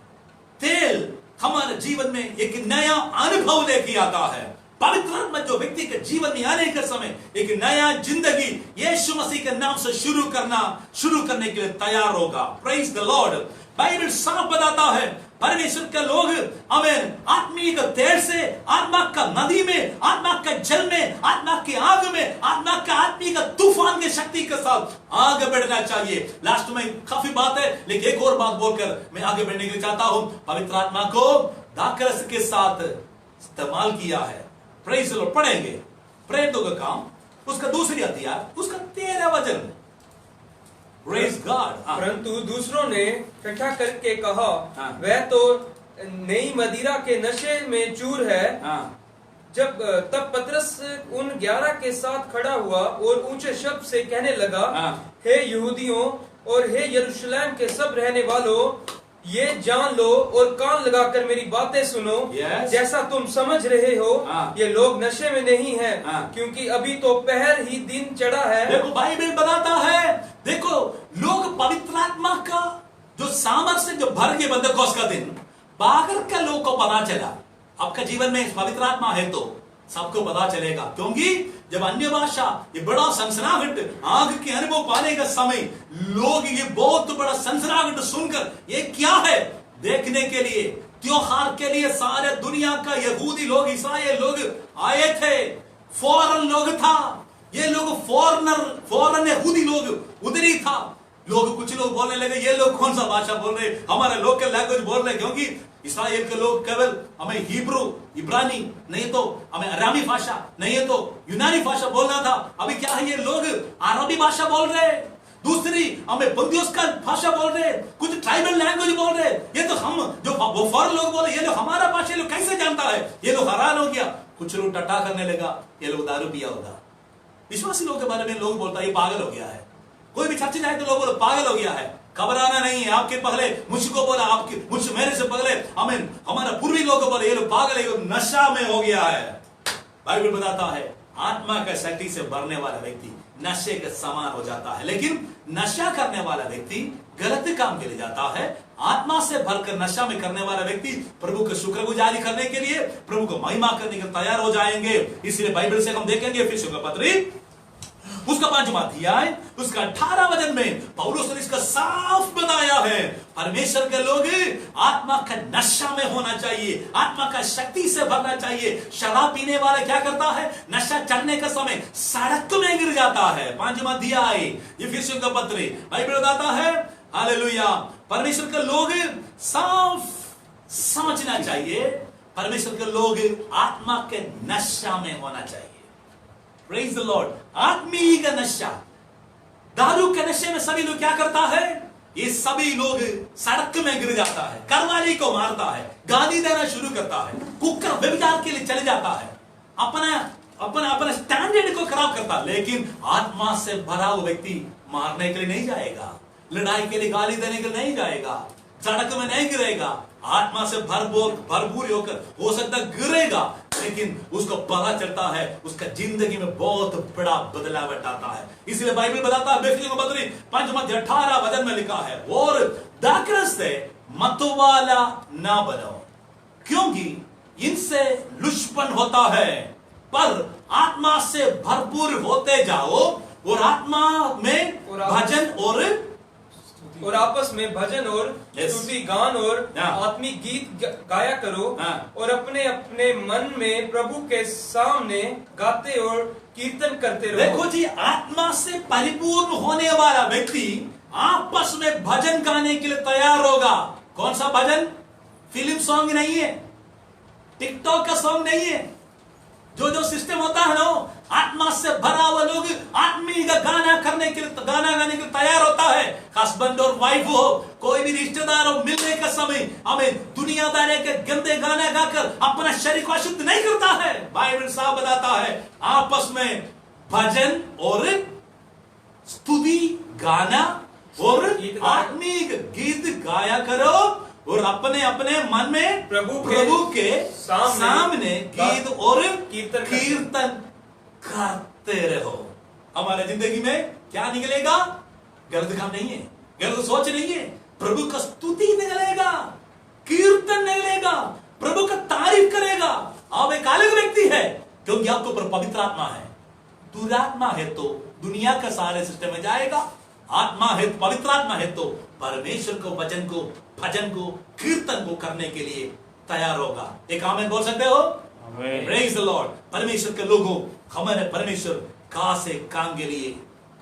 तेल हमारे जीवन में एक नया अनुभव लेके आता है। पवित्र आत्मा जो व्यक्ति के जीवन में आने के समय एक नया जिंदगी यीशु मसीह के नाम से शुरू करने के लिए तैयार होगा। Praise the Lord. बाइबल साफ बताता है परमेश्वर के लोग आमीन आत्मिक तेल से, आत्मा का नदी में, आत्मा के जल में, आत्मा की आग में, आत्मा का आत्मिक तूफान की शक्ति के साथ आगे बढ़ना चाहिए। लास्ट में काफी बात है, लेकिन एक और बात बोलकर मैं आगे बढ़ने के लिए चाहता हूं। पवित्र आत्मा को दाखरस के साथ इस्तेमाल किया है। Praise the Lord. पढ़ेंगे प्रेरितों का काम, उसका दूसरी अध्याय, उसका 13 वचन। Praise God। परंतु दूसरों ने इकट्ठा करके कहा, वह तो नई मदिरा के नशे में चूर है। तब पतरस उन 11 के साथ खड़ा हुआ और ऊंचे शब्द से कहने लगा, हे यहूदियों और हे यरूशलेम के सब रहने वालों, ये जान लो और कान लगाकर मेरी बातें सुनो। जैसा तुम समझ रहे हो ये लोग नशे में नहीं है, क्योंकि अभी तो पहर ही दिन चढ़ा है। देखो बाइबल बताता है, देखो लोग पवित्र आत्मा का जो सामर्थ्य जो भर के बंदकोस का दिन बागर का लोग को पता चला। आपका जीवन में पवित्र आत्मा है तो सबको पता चलेगा, क्योंकि जब अन्य भाषा ये बड़ा सनसनाहट आग के अनुभव पाने का समय लोग ये बहुत बड़ा सनसनाहट सुनकर ये क्या है देखने के लिए, त्योहार के लिए सारे दुनिया का यहूदी लोग, ईसाई लोग आए थे। फॉरेन लोग था, ये लोग फॉरेन यहूदी लोग उधर ही था। कुछ लोग बोलने लगे ये लोग कौन सा भाषा बोल रहे, हमारा लोकल लैंग्वेज बोल रहे, क्योंकि इस्राएल के लोग केवल हमें हिब्रू, इब्रानी, नहीं तो हमें अरामी भाषा, नहीं है तो यूनानी भाषा बोलना था। अभी क्या है, ये लोग अरबी भाषा बोल रहे, दूसरी हमें बंदियों का भाषा बोल रहे, कुछ ट्राइबल लैंग्वेज बोल रहे। ये तो हम जो वो फॉरेन लोग बोले, ये लोग हमारा भाषा लोग कैसे जानता है। ये लोग हैरान हो गया। कुछ लोग टट्टा करने लगा, ये लोग दारू पिया होगा। विश्वासी लोग के बारे में लोग बोलता है ये पागल हो गया है। कोई भी चर्च जाए तो लोग बोले पागल हो गया है। घबराना नहीं है, आपके पहले मुझको बोला, आपके मुझ मेरे से पहले हमें हमारा पूर्वी लोग बोले ये लोग पागल है, नशा में हो गया है। बाइबल बताता है आत्मा का शक्ति से भरने वाला व्यक्ति नशे के समान हो जाता है, लेकिन नशा करने वाला व्यक्ति गलत काम के लिए जाता है। आत्मा से भरकर नशा में करने वाला व्यक्ति प्रभु के शुक्रगुजारी करने के लिए, प्रभु को महिमा करने के लिए तैयार हो जाएंगे। इसलिए बाइबल से हम देखेंगे इफिसियों का पत्री उसका 5वां अध्याय उसका 18 वचन में पौलुस ने इसका साफ बताया है, परमेश्वर के लोग आत्मा का नशा में होना चाहिए, आत्मा का शक्ति से भरना चाहिए। शराब पीने वाला क्या करता है, नशा चढ़ने का समय सड़क में गिर जाता है। 5वां अध्याय इफिसियों का पत्र बाइबल बताता है, हालेलुया, परमेश्वर के लोग साफ समझना चाहिए, परमेश्वर के लोग आत्मा के नशा में होना चाहिए। Praise the Lord। आत्मीय का नशा, दारू के नशे में सभी लोग क्या करता है, ये सभी लोग सड़क में गिर जाता है, घरवाली को मारता है, गाली देना शुरू करता है, कुकर व्यभिचार के लिए चले जाता है, अपना स्टैंडर्ड को खराब करता है। लेकिन आत्मा से भरा हुआ व्यक्ति मारने के लिए नहीं जाएगा, लड़ाई के लिए गाली देने के लिए नहीं जाएगा, सड़क में नहीं गिरेगा, आत्मा से भरपूर होकर हो सकता गिरेगा, लेकिन उसको पता चलता है उसका जिंदगी में बहुत बड़ा बदलाव आता है। इसलिए बाइबल बताता है बेफिक्र को बदली 5:18 वचन में लिखा है, और दाखरस से मतवाला ना बनो क्योंकि इनसे लुचपन होता है, पर आत्मा से भरपूर होते जाओ और आत्मा में भजन और आपस में भजन और स्तुति गान और हाँ। आत्मिक गीत गाया करो, हाँ। और अपने अपने मन में प्रभु के सामने गाते और कीर्तन करते रहो। देखो जी, आत्मा से परिपूर्ण होने वाला व्यक्ति आपस में भजन गाने के लिए तैयार होगा। कौन सा भजन? फिल्म सॉन्ग नहीं है, टिकटॉक का सॉन्ग नहीं है, जो सिस्टम होता है ना, आत्मा से भरा हुआ लोग आत्मीय गाना गाने के लिए तैयार होता है। हस्बैंड और वाइफ हो, कोई भी रिश्तेदार हो, मिलने के समय हमें दुनियादारी के गंदे गाना गाकर अपना शरीर को अशुद्ध नहीं करता है। बाइबल साहब बताता है आपस में भजन और स्तुति गाना और आत्मीय गीत गाया करो, और अपने अपने मन में प्रभु के सामने गीत और कीर्तन करते रहो। हमारे जिंदगी में क्या निकलेगा? गलत काम नहीं है, गलत सोच नहीं है, प्रभु का स्तुति निकलेगा, कीर्तन निकलेगा, प्रभु का तारीफ करेगा। आप एक अलग व्यक्ति है क्योंकि आपके ऊपर पवित्र आत्मा है। दुरात्मा है तो दुनिया का सारे सिस्टम में जाएगा, आत्मा है, पवित्र आत्मा है तो परमेश्वर को वचन को भजन को कीर्तन को करने के लिए तैयार होगा। एक आमीन बोल सकते हो? Praise the Lord. परमेश्वर के लोगों, हमारे परमेश्वर का से काम के लिए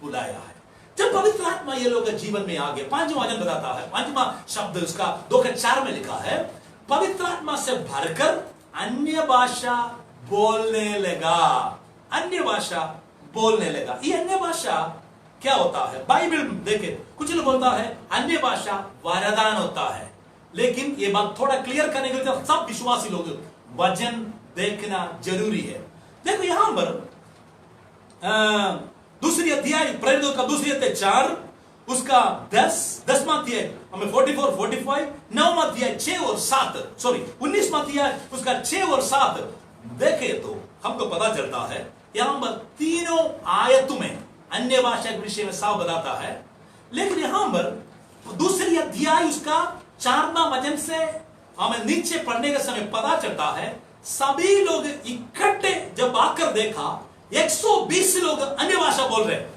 बुलाया है। जब पवित्र आत्मा ये लोग जीवन में आ गए, 5वां वचन बताता है, 5वां शब्द उसका 2:4 में लिखा है, पवित्र आत्मा से भरकर अन्य भाषा बोलने लगा। अन्य भाषा बोलने लगा। ये अन्य भाषा क्या होता है? बाइबल देखे कुछ लोग बोलता है अन्य भाषा वरदान होता है, लेकिन ये बात थोड़ा क्लियर करने के लिए सब विश्वासी लोग वचन देखना जरूरी है। देखो यहां पर दूसरी अध्याय, प्रेरितों का दूसरी अध्याय 4 उसका 10वां अध्याय हमें 44, 45, 9वां अध्याय 6 और 7, सॉरी 19वां अध्याय उसका 6 और 7 देखे तो हमको पता चलता है यहां पर तीनों आयतों में अन्य भाषा के विषय में साफ बताता है। लेकिन यहां पर दूसरी अध्याय उसका 4वां वचन से हमें नीचे पढ़ने के समय पता चलता है सभी लोग इकट्ठे जब आकर देखा 120 लोग अन्य भाषा बोल रहे हैं।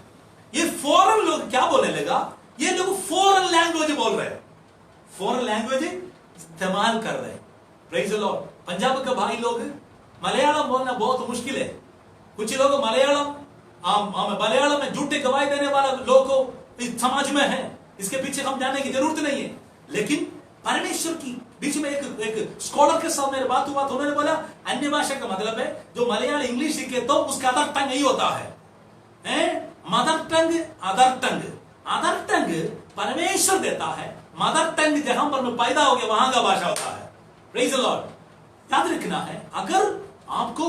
ये फॉरेन लोग क्या बोलने लगा? ये लोग फॉरेन लैंग्वेज बोल रहे हैं, फॉरेन लैंग्वेज इस्तेमाल कर रहे हैं। Praise the Lord. पंजाब के भाई लोग मलयालम बोलना बहुत मुश्किल है। कुछ लोग मलयालम में झूठे गवाही देने वाला लोग इस समाज में है, इसके पीछे हम जानने की जरूरत नहीं है। लेकिन परमेश्वर की बीच में एक स्कॉलर के साथ मेरी बात हुआ तो उन्होंने बोला अन्य भाषा का मतलब है जो मलयालम इंग्लिश सीखे तो उसका अदर टंग नहीं होता है। मदर टंग अदर टंग परमेश्वर देता है, मदर टंग जहां पर मैं पैदा हो गया वहां का भाषा होता है। Praise the Lord. याद रखना है, अगर आपको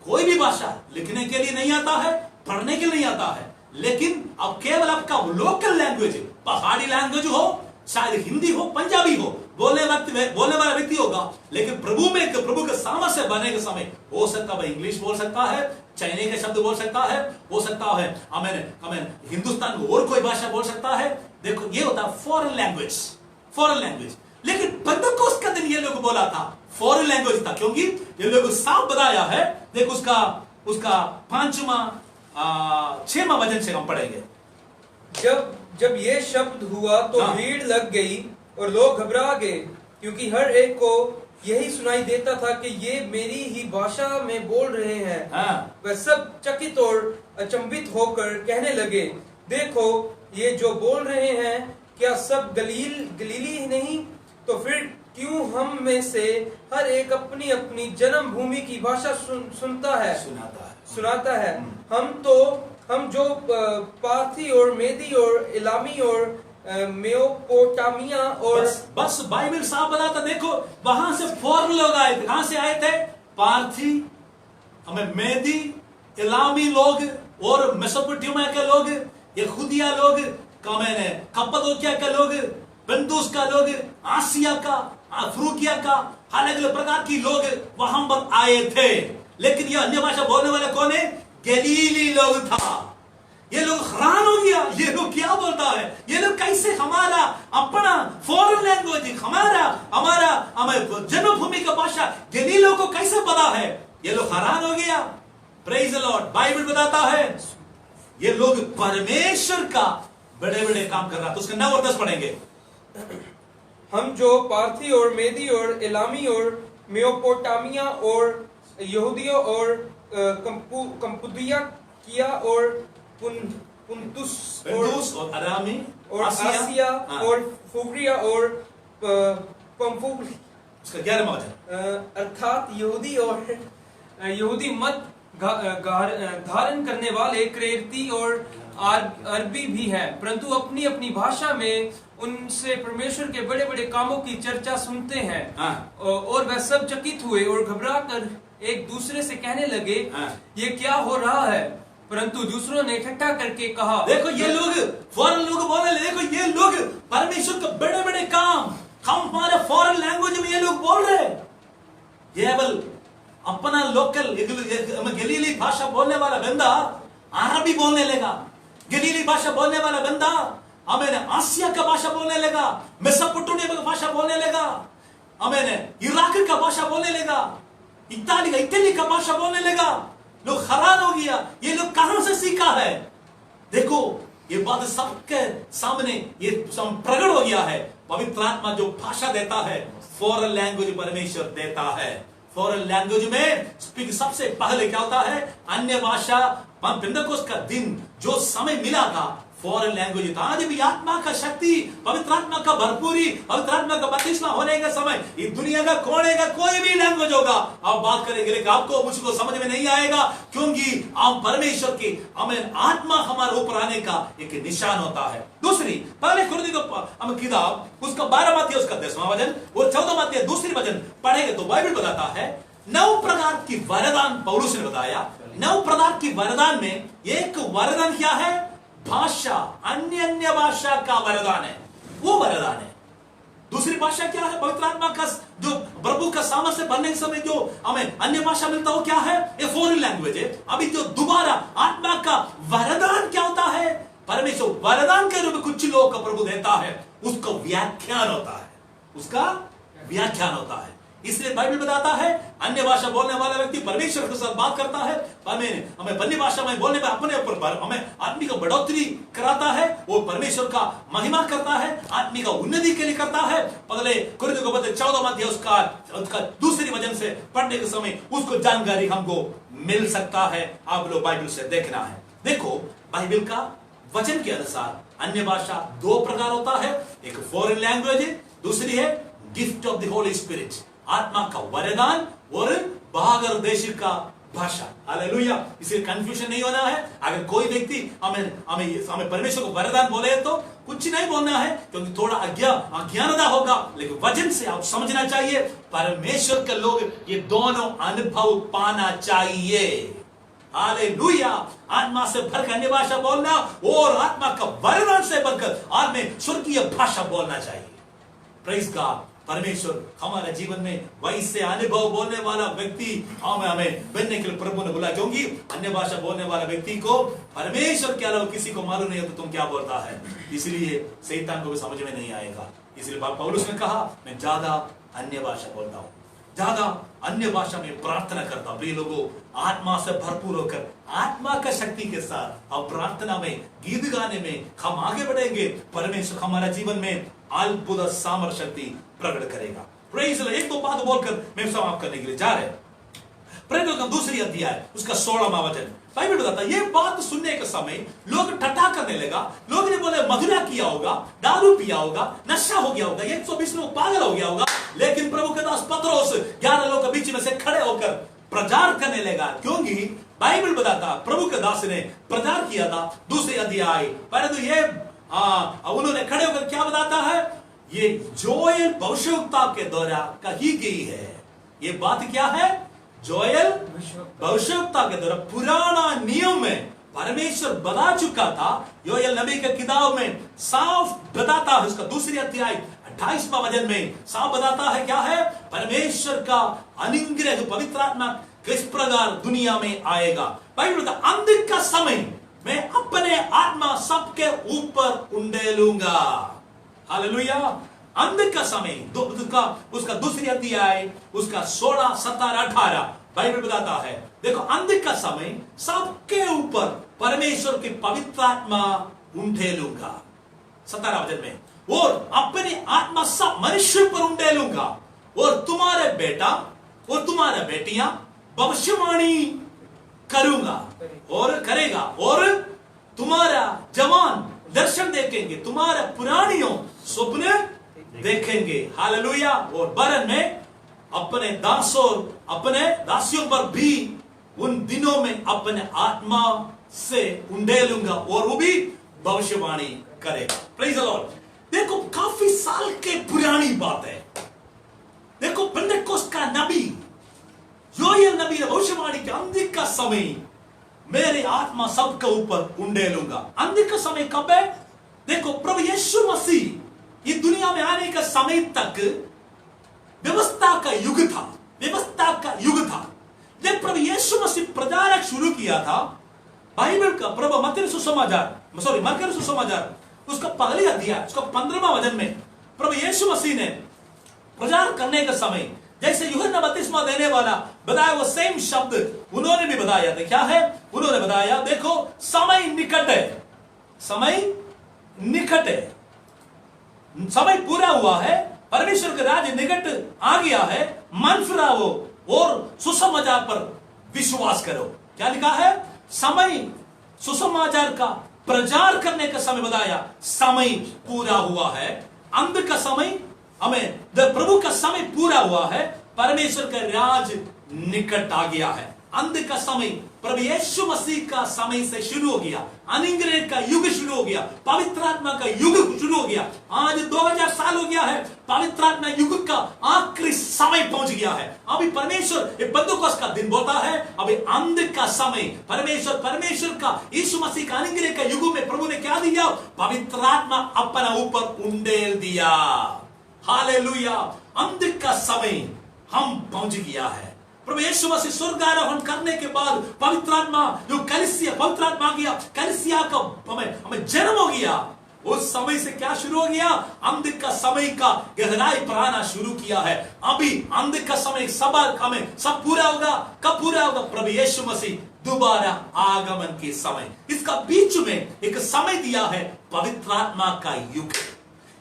कोई भी भाषा लिखने के लिए नहीं आता है, पढ़ने के लिए नहीं आता है, लेकिन अब केवल आपका लोकल लैंग्वेज, पहाड़ी लैंग्वेज हो, शायद हिंदी हो, पंजाबी हो, बोलने वाला व्यक्ति होगा, लेकिन प्रभु के सामने से बनने के समय हो सकता है इंग्लिश बोल सकता है, चाइनीज के शब्द बोल सकता है, हो सकता है हमें हिंदुस्तान में और कोई भाषा बोल सकता है। देखो ये होता है फॉरेन लैंग्वेज। लेकिन पेंटेकोस्ट का दिन ये लोग बोला था फॉरेन लैंग्वेज था, क्योंकि ये लोग साफ बताया है। देखो उसका 5वां 6वां वचन से हम पढ़ेंगे। जब ये शब्द हुआ तो भीड़ लग गई और लोग घबरा गए, क्योंकि हर एक को यही सुनाई देता था कि ये मेरी ही भाषा में बोल रहे हैं। वह सब चकित और अचंभित होकर कहने लगे, देखो ये जो बोल रहे हैं क्या सब गलीली नहीं? तो फिर क्यों हम में से हर एक अपनी अपनी जन्मभूमि की भाषा सुनाता है? हम जो पार्थी और मेदी और इलामी और मेसोपोटामिया और बस बाइबल साफ बताता, देखो वहां से फौरन लोग आए थे। कहां से आए थे? पारथी, हमें मेदी, इलामी लोग और मेसोपोटामिया के लोग, यहूदिया लोग, कप्पदोकिया के लोग, बंदूस का लोग, आसिया का, अफ्रीकिया का, अलग अलग प्रकार की लोग वहां पर आए थे। लेकिन ये अन्य भाषा बोलने वाले कौन है? गलीली लोग था। ये लोग हैरान हो गया, ये लोग क्या बोलता है, ये लोग कैसे हमारा अपना फॉरेन लैंग्वेज, हमारा हमें जन्मभूमि का भाषा गलीलों को कैसे पता है? ये लोग हैरान हो गया। Praise the Lord. बाइबल बताता है ये लोग परमेश्वर का बड़े बड़े काम कर रहा था। उसका 9 और 10 पढ़ेंगे। हम जो पार्थी और मेदी और इलामी और मेसोपोटामिया और यहूदियों और कप्पदोकिया किया और पुंतुस और अरामी और आसिया और फ्रूगिया और पंफूलिया, उसका 11वां वचन, अर्थात यहूदी और यहूदी मत धारण करने वाले क्रेती और अरबी भी है, परंतु अपनी अपनी भाषा में उनसे परमेश्वर के बड़े बड़े कामों की चर्चा सुनते हैं। और वह सब चकित हुए और घबरा कर एक दूसरे से कहने लगे, ये क्या हो रहा है? परंतु दूसरों ने इकट्ठा करके कहा, देखो ये लोग फॉरेन लोग बोलने लगे, देखो ये लोग परमेश्वर के बड़े बड़े काम हम हमारे फॉरेन लैंग्वेज में ये लोग बोल रहे। ये बल अपना लोकल गलीली भाषा बोलने वाला बंदा अरबी बोलने लगा, गलीली भाषा बोलने वाला बंदा हमें आसिया का भाषा बोलने लगा, मेसोपोटामिया का भाषा बोलने लगा, हमें इराक का भाषा बोलने लगा, इटली का भाषा बोलने लगा। लोग हैरान हो गया, ये लोग कहां से सीखा है? देखो ये बात सबके सामने ये प्रकट हो गया है। पवित्र आत्मा जो भाषा देता है, फॉरेन लैंग्वेज परमेश्वर देता है। फॉरेन लैंग्वेज में स्पीक सबसे पहले क्या होता है? अन्य भाषा। पेंटेकोस्ट का दिन जो समय मिला था फॉरेन लैंग्वेज था। आज भी आत्मा का शक्ति, पवित्र आत्मा का भरपूरी, पवित्र आत्मा का बपतिस्मा होने का समय, इस दुनिया का कोने का कोई भी लैंग्वेज होगा आप बात करेंगे, लेकिन आपको मुझको समझ में नहीं आएगा, क्योंकि आप परमेश्वर की हमें आत्मा हमारे ऊपर आने का एक निशान होता है। दूसरी पहले कुरिन्थियों को किताब उसका 12वां अध्याय उसका 10वां वचन और 14वां अध्याय दूसरी वचन पढ़ेंगे तो बाइबल बताता है 9 प्रकार की वरदान पौलुस ने बताया। 9 प्रकार की वरदान में एक वरदान क्या है? भाषा, अन्य भाषा का वरदान है, वो वरदान है। दूसरी भाषा क्या है? पवित्र आत्मा का जो प्रभु का सामर्थ्य बनने के समय जो हमें अन्य भाषा मिलता हो क्या है? ये फॉरेन लैंग्वेज है। अभी जो दोबारा आत्मा का वरदान क्या होता है? परमेश्वर वरदान के रूप में कुछ लोगों का प्रभु देता है, उसका व्याख्यान होता है, उसका व्याख्यान होता है। इसलिए बाइबल बताता है अन्य भाषा बोलने वाला व्यक्ति परमेश्वर के साथ बात करता है, हमें अन्य भाषा में बोलने में अपने ऊपर हमें आत्मी का बढ़ोतरी कराता है, वो परमेश्वर का महिमा करता है, आत्मी का उन्नति के लिए करता है। पहले कुरिन्थियों को 14वां अध्याय उसका दूसरी वचन से पढ़ने के समय उसको जानकारी हमको मिल सकता है। आप लोग बाइबल से देखना है। देखो बाइबल का वचन के अनुसार अन्य भाषा 2 प्रकार होता है, एक फॉरेन लैंग्वेज है, दूसरी है gift of the Holi spirit, आत्मा का वरदान और भागरदेश का भाषा। हालेलुया। इसलिए कंफ्यूजन नहीं होना है। अगर कोई व्यक्ति हमें परमेश्वर को वरदान बोले तो कुछ नहीं बोलना है, क्योंकि थोड़ा अज्ञानता होगा, लेकिन वचन से आप समझना चाहिए परमेश्वर के लोग ये दोनों अनुभव पाना चाहिए। हालेलुया। आत्मा से भरकर अन्य भाषा बोलना और आत्मा का वरदान से भरकर आत्मा स्वर्गीय भाषा बोलना चाहिए। Praise God. परमेश्वर हमारे जीवन में वैसे अनुभव बोलने वाला व्यक्ति हमें बनने के लिए प्रभु ने बोला, क्योंकि अन्य भाषा बोलने वाला व्यक्ति को परमेश्वर के अलावा किसी को मालूम नहीं है तो तुम क्या बोलता है, इसलिए शैतान को भी समझ में नहीं आएगा। इसलिए पौलुस ने कहा मैं ज्यादा अन्य भाषा बोलता हूं, ज्यादा अन्य भाषा में प्रार्थना करता हूं। प्रिय लोगों, आत्मा से भरपूर होकर आत्मा का शक्ति के साथ अब प्रार्थना में, गीत गाने में हम आगे बढ़ेंगे। परमेश्वर हमारा जीवन में अद्भुत सामर्थ शक्ति प्रकट करेगा। Praise the Lord. 1-2 बात बोलकर मैं समाप्त करने के लिए जा रहे हैं। प्रेरितों का दूसरी अध्याय उसका 16वां वचन बाइबल बताता है, ये बात सुनने के समय लोग ठट्ठा करने लगा। लोग ने बोले मदिरा किया होगा, दारू पिया होगा, नशा हो गया होगा, 120 लोग पागल हो गया होगा। लेकिन प्रभु के दास पतरस 11 लोग के बीच में से खड़े होकर प्रचार करने लगा, क्योंकि बाइबल बताता प्रभु के दास ने प्रचार किया था। दूसरे अध्याय परंतु ये उन्होंने खड़े होकर क्या बताता है, ये जोएल भविष्यवक्ता के द्वारा कही गई है। ये बात क्या है, जोएल भविष्यवक्ता के द्वारा पुराना नियम में परमेश्वर बता चुका था। योएल नबी के किताब में साफ बताता है, उसका दूसरी अध्याय 28वां वचन में साफ बताता है क्या है, परमेश्वर का अनुग्रह पवित्र आत्मा किस प्रकार दुनिया में आएगा। बाइबल कहता है, अंत का समय मैं अपने आत्मा सबके ऊपर उंडेलूंगा। हालेलुया। अंत का समय उसका दूसरी अध्याय उसका 16, 17, 18 बाइबल बताता है, देखो अंत का समय सबके ऊपर परमेश्वर की पवित्र आत्मा उंडेलूंगा। 17 वचन में, और अपनी आत्मा सब मनुष्य पर उंडेलूंगा, और तुम्हारे बेटा और तुम्हारा बेटियां भविष्यवाणी करूंगा और करेगा, और तुम्हारा जवान दर्शन देखेंगे, तुम्हारा पुरानियों स्वप्न देखेंगे। हालेलुया। और बरन में अपने दासों अपने दासियों पर भी उन दिनों में अपने आत्मा से उंडेलूंगा, और वो भी भविष्यवाणी करेगा। Praise the Lord. देखो काफी साल के पुरानी बात है। देखो पेंटेकोस्ट का नबी योएल नबी ने भविष्यवाणी के अंत का समय मेरे आत्मा सबके ऊपर उंडेलूंगा। अंत का समय कब है? देखो प्रभु यीशु मसीह ये दुनिया में आने का समय तक व्यवस्था का युग था। व्यवस्था का युग था। जब प्रभु यीशु मसीह प्रचारक शुरू किया था, बाइबल का प्रभु मत्ती सुसमाचार उसका पहली अध्याय उसका 15वां वचन में प्रभु यीशु मसीह ने प्रचार करने का समय जैसे यूहन्ना बपतिस्मा देने वाला बताया, वो सेम शब्द उन्होंने भी बताया था। क्या है? उन्होंने बताया, देखो समय निकट है, समय निकट है, समय पूरा हुआ है, परमेश्वर का राज्य निकट आ गया है, मन फिराओ और सुसमाचार पर विश्वास करो। क्या लिखा है? समय सुसमाचार का प्रचार करने का समय बताया, समय पूरा हुआ है। अंत का समय हमें प्रभु का समय पूरा हुआ है, परमेश्वर का राज निकट आ गया है। अंत का समय प्रभु यीशु मसीह का समय से शुरू हो गया, अनुग्रह का युग शुरू हो गया, पवित्र आत्मा का युग शुरू हो गया। आज 2000 साल हो गया है, पवित्र आत्मा युग का आखिरी समय पहुंच गया है। अभी परमेश्वर पेंटेकोस्त का दिन बोलता है, अभी अंत का समय परमेश्वर का यीशु मसीह का अनुग्रह का युग में प्रभु ने क्या दिया? पवित्र आत्मा अपना ऊपर उंडेल दिया। हालेलुया। अंत का समय हम पहुंच गया है। प्रभु यीशु मसीह स्वर्गारोहण करने के बाद पवित्र आत्मा जो कलीसिया पवित्र आत्मा आ गया, कलीसिया का हमें जन्म हो गया। उस समय से क्या शुरू हो गया? अंत का समय का गहराई पढ़ाना शुरू किया है। अभी अंत का समय हमें सब पूरा होगा। कब पूरा होगा? प्रभु यीशु मसीह दोबारा आगमन के समय। इसका बीच में एक समय दिया है, पवित्र आत्मा का युग।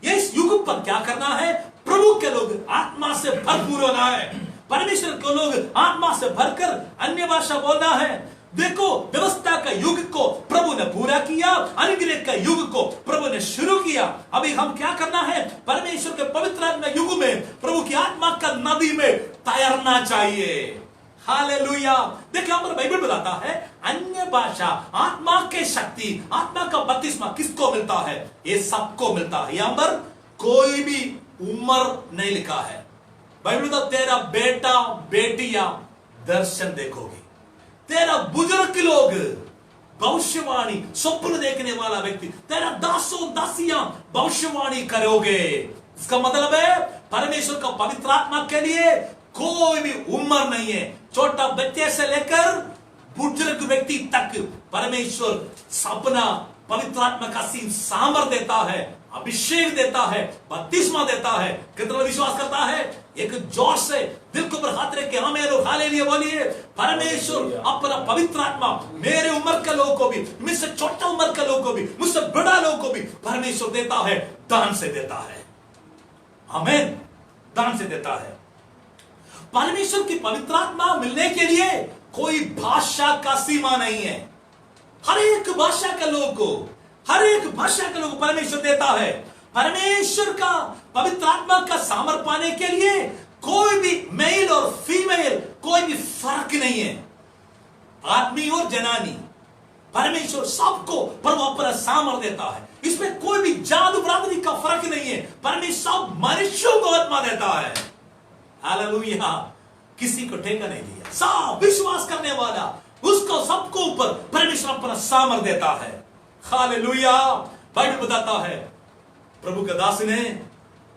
ये इस युग पर क्या करना है? प्रभु के लोग आत्मा से भरपूर होना है। परमेश्वर के लोग आत्मा से भरकर अन्य भाषा बोलना है। देखो व्यवस्था का युग को प्रभु ने पूरा किया, अनुग्रह का युग को प्रभु ने शुरू किया। अभी हम क्या करना है? परमेश्वर के पवित्र आत्मा युग में प्रभु की आत्मा का नदी में तैरना चाहिए। हालेलुया। देखिए यहाँ पर बाइबल बताता है, अन्य भाषा आत्मा के शक्ति, आत्मा का बपतिस्मा किसको मिलता है? ये सबको मिलता है। यहाँ पर कोई भी उम्र नहीं लिखा है। बाइबल तो तेरा बेटा बेटियां दर्शन देखोगे, तेरा बुजुर्ग लोग भविष्यवाणी स्वप्न देखने वाला व्यक्ति, तेरा दासों दासियां भविष्यवाणी करोगे। इसका मतलब है परमेश्वर का पवित्र आत्मा के लिए कोई भी उम्र नहीं है। छोटा बच्चे से लेकर बुजुर्ग व्यक्ति तक परमेश्वर सपना पवित्र आत्मा का सामर्थ देता है, अभिषेक देता है, बपतिस्मा देता है। कितना विश्वास करता है? एक जोश से दिल को पर हाथ रख के हमें लोग हालेलुया बोलिए। परमेश्वर अपना पवित्र आत्मा मेरे उम्र के लोगों को भी, मुझसे छोटा उम्र के लोगों को भी, मुझसे बड़ा लोगों को भी परमेश्वर देता है, दान से देता है। आमीन। दान से देता है। परमेश्वर की पवित्र आत्मा मिलने के लिए कोई भाषा का सीमा नहीं है। हर एक भाषा के लोगों को, हर एक भाषा के लोग परमेश्वर देता है। परमेश्वर का पवित्र आत्मा का सामर्थ पाने के लिए कोई भी मेल और फीमेल कोई भी फर्क नहीं है। आदमी और जनानी परमेश्वर सबको प्रभु अपना सामर्थ देता है। इसमें कोई कोई भी जात बरादरी का फर्क नहीं है, परमेश्वर मनुष्यों को आत्मा देता है। हालेलुया। किसी को ठेका नहीं दिया, सब विश्वास करने वाला उसको सबको ऊपर परमेश्वर अपना सामर्थ देता है। हालेलुया। बाइबल बताता है प्रभु के दास ने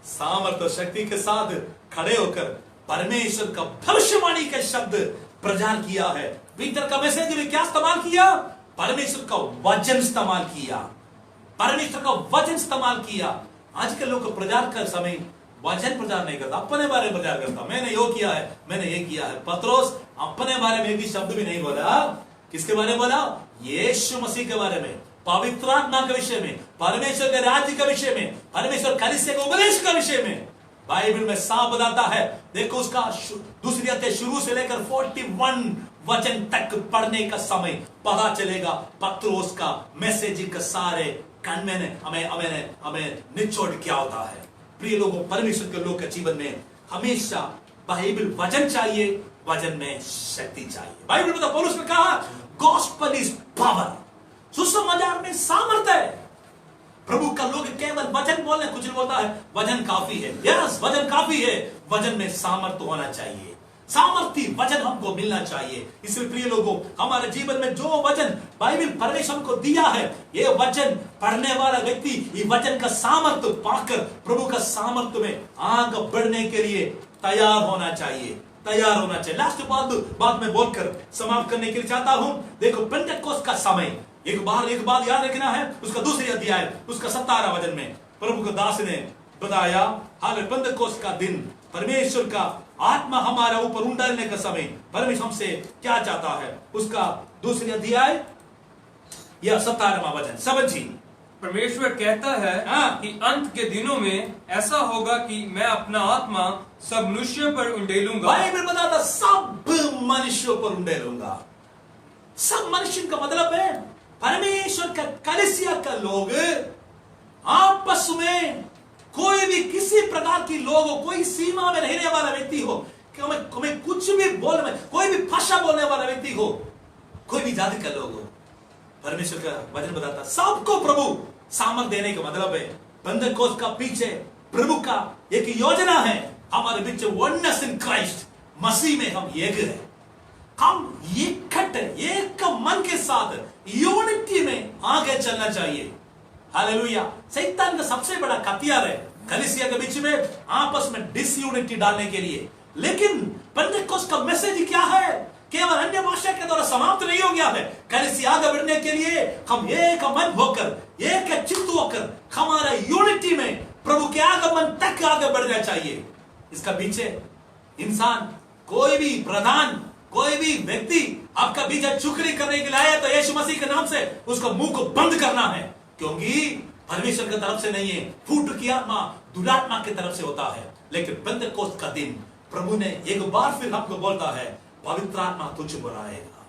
सामर्थ और शक्ति के साथ खड़े होकर परमेश्वर का भविष्यवाणी के शब्द प्रचार किया है। पीटर का मैसेज में क्या इस्तेमाल किया? परमेश्वर का वचन इस्तेमाल किया, परमेश्वर का वचन इस्तेमाल किया। आजकल लोग प्रचार कर समय वचन प्रचार नहीं करता, अपने बारे में प्रचार करता। मैंने यो किया है, मैंने ये किया है। पत्रोस अपने बारे में एक शब्द भी नहीं बोला। किसके बारे में बोला? यीशु मसीह के बारे में, पवित्र आत्मा के विषय में, परमेश्वर के राज्य के विषय में, परमेश्वर कलीसिया के उपदेश के विषय में बाइबल में साफ बताता है। देखो उसका दूसरी अध्याय शुरू से लेकर 41 वचन तक पढ़ने का समय पता चलेगा पत्रोस का मैसेज के सारे कान में हमें निचोड़ क्या होता है। प्रिय लोगों, परमेश्वर के लोग के जीवन में हमेशा बाइबल वचन चाहिए, वचन में शक्ति चाहिए। बाइबल में पौलुस ने कहा गॉस्पेल इज पावर, सुसमाचार में सामर्थ्य है। प्रभु का लोग केवल वचन बोलने कुछ नहीं बोलता है, वचन काफी है। यस, वचन काफी है, वचन में सामर्थ्य होना चाहिए, सामर्थ्य वचन हमको मिलना चाहिए। इसलिए प्रिय लोगों, हमारे जीवन में जो वचन बाइबल परमेश्वर को दिया है, ये वचन पढ़ने वाला व्यक्ति ये वचन का सामर्थ्य पाकर प्रभु का सामर्थ्य में आगे बढ़ने के लिए तैयार होना चाहिए, तैयार होना चाहिए। लास्ट बात में बोलकर समाप्त करने के लिए चाहता हूं। देखो पेंटेकोस्त का समय, एक बात याद रखना है, उसका दूसरी अध्याय उसका 17 वचन में प्रभु का दास ने बताया, हाल पेंटेकोस्त का दिन परमेश्वर का आत्मा हमारे ऊपर उंडलने का समय परमेश्वर हमसे क्या चाहता है, उसका दूसरी अध्याय या 17वां वचन समझिए। परमेश्वर कहता है कि अंत के दिनों में ऐसा होगा कि मैं अपना आत्मा सब मनुष्यों पर उंडेलूंगा। बाइबल बताता सब मनुष्यों पर उंडेलूंगा। सब मनुष्य का मतलब है परमेश्वर का कलीसिया का लोग आपस में कोई भी किसी प्रकार की लोग हो, कोई सीमा में रहने वाला व्यक्ति हो, कि हमें कुछ भी बोलने, कोई भी भाषा बोलने वाला व्यक्ति हो, कोई भी जाति का लोग हो, परमेश्वर का वचन बताता सबको प्रभु सामर्थ देने का मतलब है। पेंटेकोस्त का पीछे प्रभु का एक योजना है, हमारे बीच वननेस इन क्राइस्ट, मसीह में हम एक है, हम एक मन के साथ यूनिटी में आगे चलना चाहिए। हालेलुया। शैतान का सबसे बड़ा हथियार है कलीसिया के बीच में आपस में डिसयूनिटी डालने के लिए। लेकिन पेंटेकोस्त का मैसेज क्या है? केवल अन्य भाषा के द्वारा समाप्त नहीं हो गया है। कलीसिया आगे बढ़ने के लिए हम एक मन होकर, एक चित्त होकर हमारा यूनिटी में प्रभु के आगमन तक आगे बढ़ना चाहिए। इसका पीछे इंसान, कोई भी प्रधान, कोई भी व्यक्ति आपका बीच चुगली करने के लिए आया तो यीशु मसीह के नाम से उसका मुंह को बंद करना है, क्योंकि परमेश्वर की तरफ से नहीं है, फूट की आत्मा दुरात्मा की तरफ से होता है। लेकिन पेंटेकोस्त का दिन प्रभु ने एक बार फिर हमको बोलता है पवित्र आत्मा तुझ पर आएगा।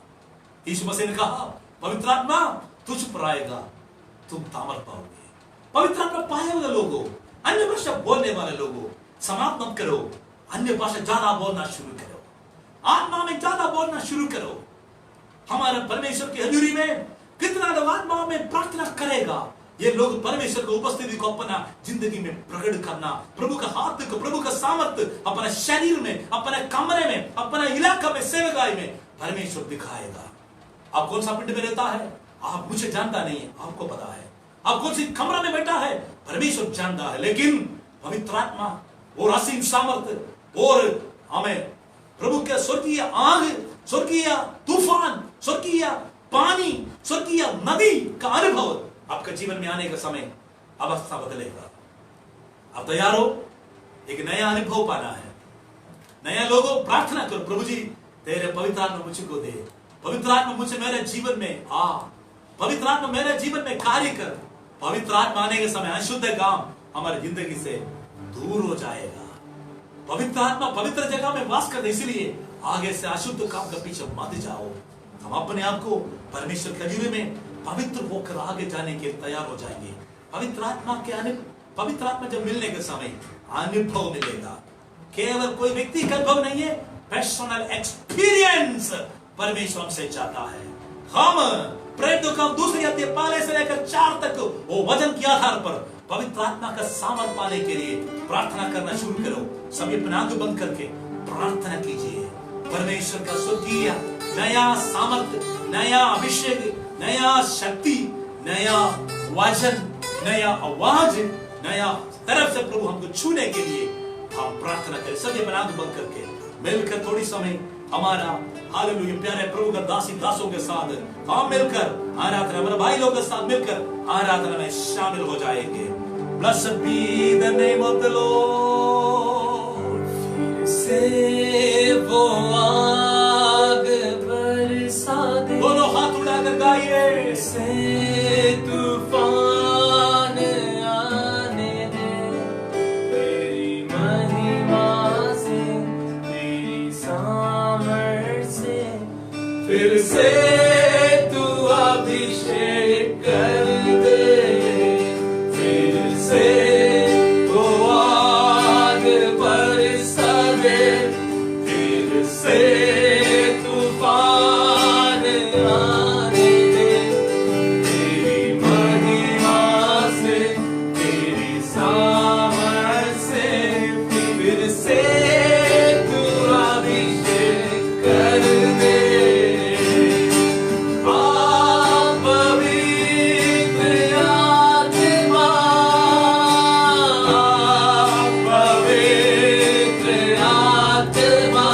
यीशु मसीह ने कहा पवित्र आत्मा तुझ पर आएगा, तुम सामर्थ पाओगे। पवित्र आत्मा पाए वाले लोगों, अन्य भाषा बोलने वाले लोगों, समाप्त मत करो, अन्य भाषा ज्यादा बोलना शुरू करो, आत्मा में ज्यादा बोलना शुरू करो। हमारे परमेश्वर की हजूरी में कितना लोग आत्मा में प्रार्थना करेगा, ये लोग परमेश्वर की उपस्थिति को अपना जिंदगी में प्रकट करना, प्रभु का हाथ को, प्रभु का सामर्थ्य अपने शरीर में, अपने कमरे में, अपने इलाका में, सेवकाई में परमेश्वर दिखाएगा। आप कौन सा पिंड में रहता है आप मुझे जानता नहीं है, आपको पता है। आप कौन सी कमरा में बैठा है परमेश्वर जानता है। लेकिन पवित्र आत्मा और असीम सामर्थ्य और हमें प्रभु के स्वर्गीय आग, स्वर्गीय तूफान, स्वर्गीय पानी, स्वर्गीय नदी का अनुभव आपके जीवन में आने का समय अवस्था बदलेगा। आप तैयार हो? एक नया अनुभव पाना है। नया लोगों प्रार्थना करो, प्रभु जी तेरे पवित्र आत्मा मुझको दे, पवित्र आत्मा मुझे मेरे जीवन में आ, पवित्र आत्मा मेरे जीवन में कार्य कर। पवित्र आत्मा आने के समय अशुद्ध काम हमारी जिंदगी से दूर हो जाएगा। पवित्र आत्मा पवित्र जगह में वास करते, इसलिए आगे से अशुद्ध काम के पीछे मत जाओ। हम अपने आप को परमेश्वर के हजूरी में पवित्र होकर आगे जाने के लिए तैयार हो जाएंगे। पवित्र आत्मा जब मिलने के समय अनुभव मिलेगा। केवल कोई व्यक्ति का अनुभव नहीं है, पर्सनल एक्सपीरियंस परमेश्वर हमसे चाहता है। हम प्रेरितों का दूसरी अध्याय 5 से लेकर 4 तक वो वचन के आधार पर पवित्र आत्मा का सामर्थ पाने के लिए प्रार्थना करना शुरू करो। सभी अपना आंख बंद करके प्रार्थना कीजिए। परमेश्वर का स्वर्गीय नया सामर्थ, नया अभिषेक, नया शक्ति, नया वचन, नया आवाज, नया तरफ से प्रभु हमको छूने के लिए हम प्रार्थना करें। सभी अपना आंख बंद करके मिलकर थोड़ी समय हमारा हालेलुया प्यारे प्रभु का दासी दासों के साथ हम मिलकर आराधना, हमारे भाई लोगों के साथ मिलकर आराधना में शामिल हो जाएंगे। Blessed be the name of the Lord। फिर से वो आग बरसा दे, दोनों हाथ उठाकर गाइए। फिर से तूफान आने दे, तेरी महिमा से, तेरी सामर्थ से, फिर से तू अभिषेक कर दे, फिर से वो आग बरसा दे, फिर से तूफान आने दे, तेरी महिमा से, तेरी सामर्थ से, फिर से तू अभिषेक कर दे। पवित्र आत्मा,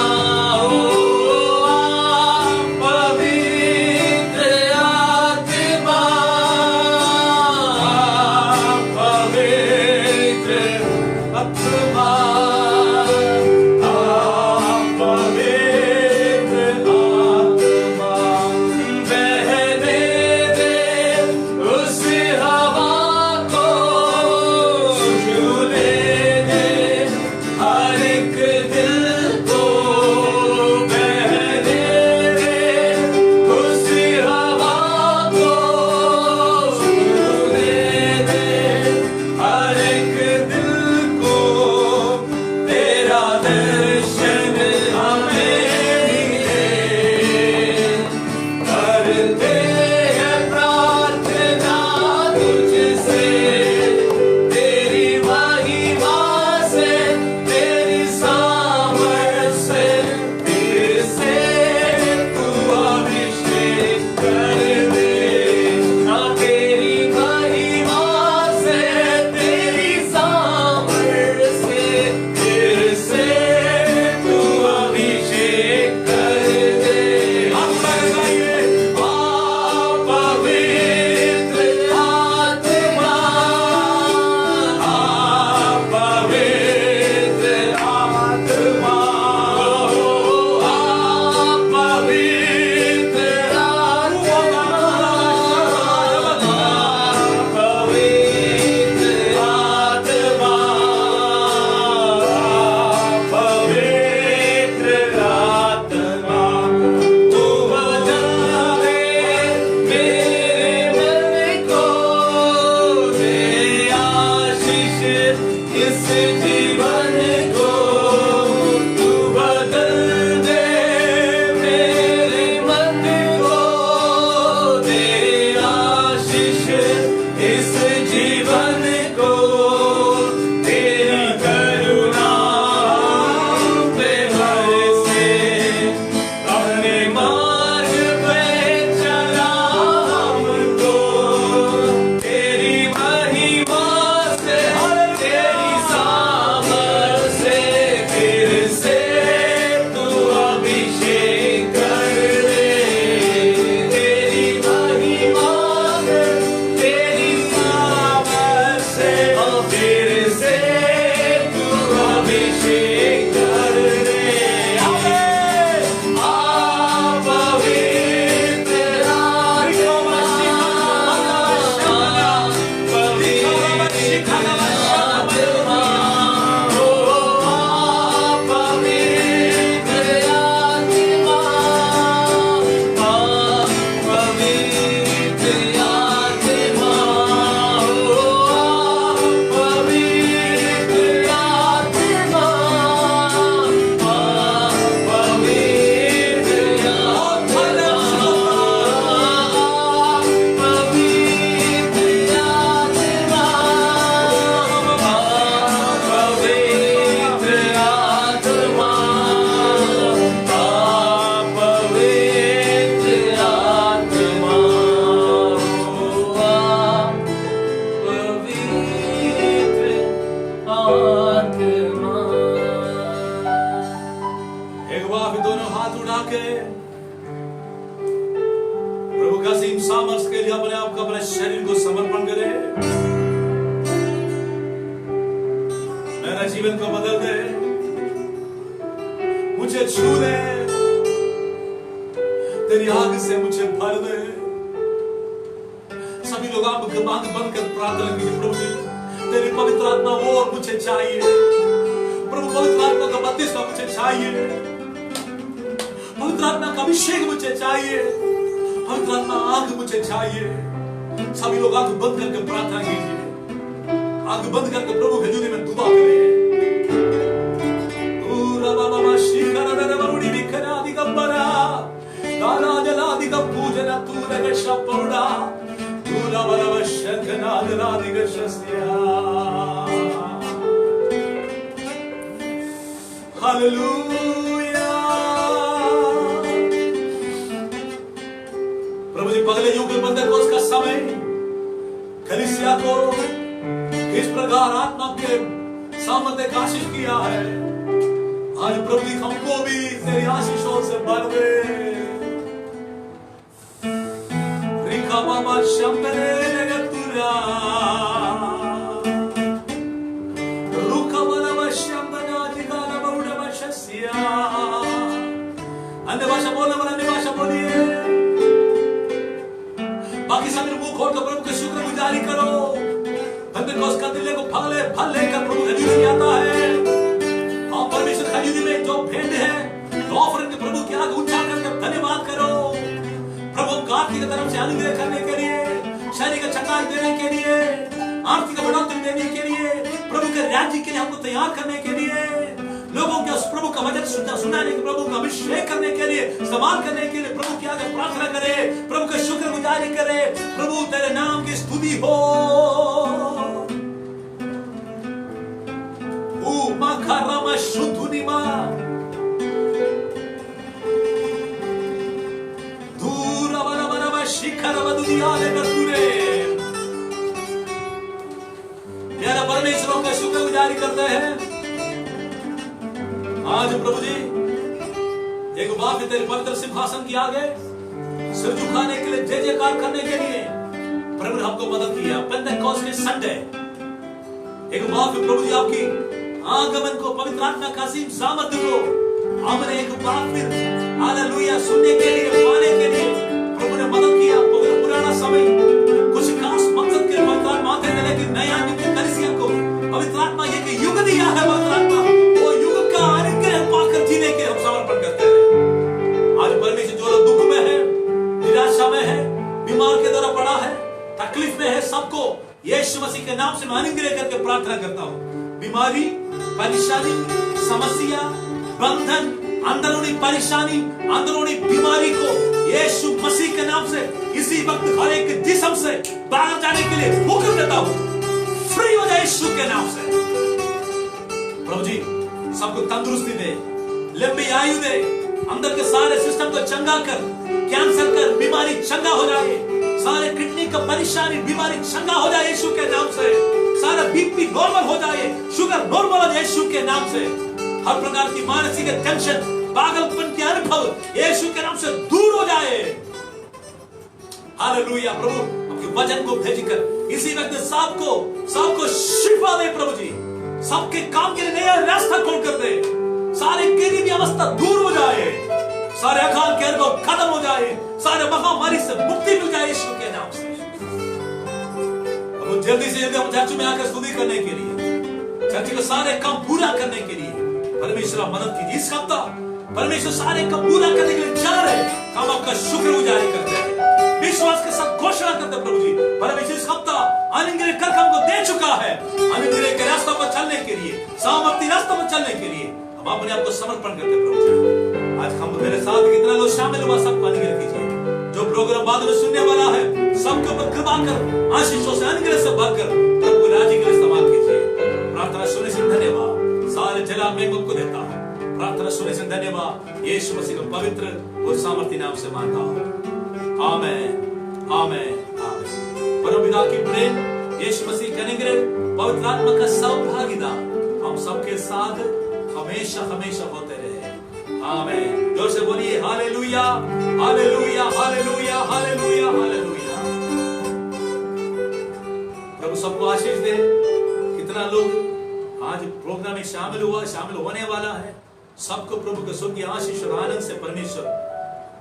एक बार फिर दोनों हाथ उठा के प्रभु का असीम सामर्थ्य के लिए अपने आप को, अपने शरीर को समर्पण करें। मेरा जीवन को बदल दे, मुझे छू ले, तेरी आग से मुझे भर दे। सभी लोग आप आंख बंद कर प्रार्थना कीजिए। प्रभु जी, तेरी पवित्र आत्मा वो और मुझे चाहिए। प्रभु पवित्र आत्मा का बपतिस्मा मुझे चाहिए। पवित्र आत्मा का अभिषेक मुझे चाहिए। पवित्र आत्मा आग मुझे चाहिए। सभी लोग आंख बंद करके प्रार्थना कीजिए। आंख बंद करके प्रभु के हजूरी में दुआ करें। हालेलुया। प्रभु जी, पगले युग के पेंटेकोस्त का समय कलीसिया को इस प्रकार आत्मा के सामर्थ्य का आशीष किया है। आज प्रभु जी हमको भी तेरी आशीषों से भर दे। रिका बाबा शंकरे नगतुरा रुका वाला शंकरा जिगाला बउड़ा बशसिया। अन्य भाषा बोलने वाला अन्य भाषा बोलिए। बाकी सब मुंह खोल कर प्रभु के शुक्रगुजारी करो। पेंटेकोस्त का दिन को फल लेकर प्रभु हजूरी आता है। परमेश्वर हजूरी में जो भेंट है, ऑफरिंग प्रभु की आग उठा करके धन्यवाद करो। प्रभु आर्थिक तरफ से अनुग्रह करने के लिए, शारीरिक चंगाई देने के लिए, आर्थिक बढ़ोतरी देने के लिए, प्रभु के राज्य के लिए हमको तैयार करने के लिए, लोगों के उस प्रभु का वचन सुनाने के, प्रभु का अभिषेक करने के लिए, इस्तेमाल करने के लिए प्रभु की आगे प्रार्थना करे, प्रभु का शुक्रगुजारी करे। प्रभु तेरे नाम की स्तुति हो। Makarama Shutunima Dura Barabaraba Shikarabaduniale Kature। प्यारा परमेश्वरों का शुक्रगुजारी करते हैं। आज प्रभु जी एक बार फिर तेरे पवित्र सिंहासन की आगे सिर झुकाने के लिए, जय जयकार करने के लिए प्रभु ने हमको मदद किया। पेंटेकोस्ट के संडे एक बार फिर प्रभु जी आपकी आगमन को, पवित्र आत्मा का असीम सामर्थ्य को हमने एक बार फिर हालेलुया सुनने के लिए, पाने के लिए प्रभु ने मदद किया। पुराना समय कुछ खास मकसद के पवित्र आत्मा आते थे, लेकिन नया युग कलीसिया को पवित्र आत्मा ये कि युग दिया है। पवित्र आत्मा वो युग का अनुग्रह पाकर जीने के हम समर्पण करते हैं। आज परमेश्वर जो लोग दुख में है, निराशा में है, बीमार के द्वारा पड़ा है, तकलीफ में है, सबको यीशु मसीह के नाम से मैं अनुग्रह करके प्रार्थना करता हूँ। बीमारी, परेशानी, समस्या, बंधन, अंदरूनी परेशानी, अंदरूनी बीमारी को यीशु मसीह के नाम से इसी वक्त हर एक जिस्म से बाहर जाने के लिए हुक्म देता हूं। फ्री हो जाए यीशु के नाम से। प्रभु जी सबको तंदुरुस्ती दे, लंबी आयु दे, अंदर के सारे सिस्टम को चंगा कर, कैंसर कर बीमारी चंगा हो जाए, सारे किडनी का परेशानी बीमारी चंगा हो जाए यीशु के नाम से। सारा बीपी नॉर्मल हो जाए, शुगर नॉर्मल हो जाए यीशु के नाम से। हर प्रकार की मानसिक टेंशन, पागलपन के अनुभव यीशु के नाम से दूर हो जाए। हालेलुया। प्रभु आपके वचन को भेजकर इसी वक्त सबको शिफा दे। प्रभु जी सबके काम के लिए नया रास्ता खोल कर दे। सारे गरीबी अवस्था दूर हो जाए, सारे अकाल के अनुभव खत्म हो जाए, सारे महामारी से मुक्ति मिल जाए यीशु के नाम से। जल्दी से जल्दी हम चर्च में आकर स्तुति करने के लिए, चर्च के सारे काम पूरा करने के लिए परमेश्वर मदद कीजिए। इस हफ्ता परमेश्वर सारे काम पूरा करने के लिए जा रहे, हम आपका शुक्रगुजारी करते हैं, विश्वास के साथ घोषणा करते हैं। प्रभु जी परमेश्वर इस हफ्ता अनुग्रह कर हमको दे चुका है। अनुग्रह के रास्ते पर चलने के लिए, सामर्थ्य रास्ते पर चलने के लिए हम अपने आप को समर्पण करते हैं। प्रभु जी आज हम मेरे साथ कितना लोग शामिल हुआ, सबको अनुग्रह कीजिए। जो प्रोग्राम बाद में सुनने वाला है सबके ऊपर कृपा कर, आशीषों से अनुग्रह से भरकर प्रभु राज्य के लिए इस्तेमाल कीजिए। प्रार्थना सुनने से धन्यवाद, सारे जला मैं मुझको देता हूँ। प्रार्थना सुनने से धन्यवाद, यीशु मसीह के पवित्र और सामर्थ्य नाम से मांगता हूँ। आमेन, आमेन, आमेन। परम पिता की प्रेम, यीशु मसीह के अनुग्रह, पवित्र आत्मा का सौभाग्यता हम सबके साथ हमेशा हमेशा होते रहे। आमेन। जोर से बोलिए hallelujah, hallelujah, hallelujah, hallelujah, hallelujah. प्रभु सबको आशीष दे। कितना लोग आज प्रोग्राम में शामिल होने वाला है, सबको प्रभु के स्वर्गीय आशीष और आनंद से परमेश्वर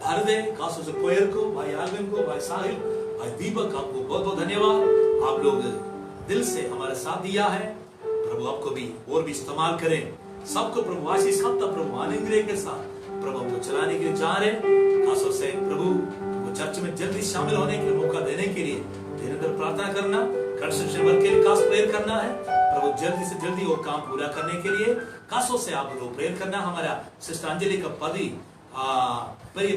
भर दे। खासतौर से कोयर को, भाई आलविन को, भाई साहिल, भाई दीपक, आपको बहुत बहुत धन्यवाद। आप लोग दिल से हमारा साथ दिया है। प्रभु आपको भी और भी इस्तेमाल करें। सबको प्रभु आशीष हफ्ता प्रभु आनंद के साथ प्रभु हमको चलाने के लिए जा रहे हैं। खासतौर से प्रभु चर्च में जल्दी शामिल होने के लिए मौका देने के लिए निरंतर प्रार्थना करना, कंस्ट्रक्शन वर्क के लिए खास प्रेयर करना है। प्रभु जल्दी से जल्दी वो काम पूरा करने के लिए खासों से आप लोग प्रेयर करना। हमारा सिस्टर अंजलि का पति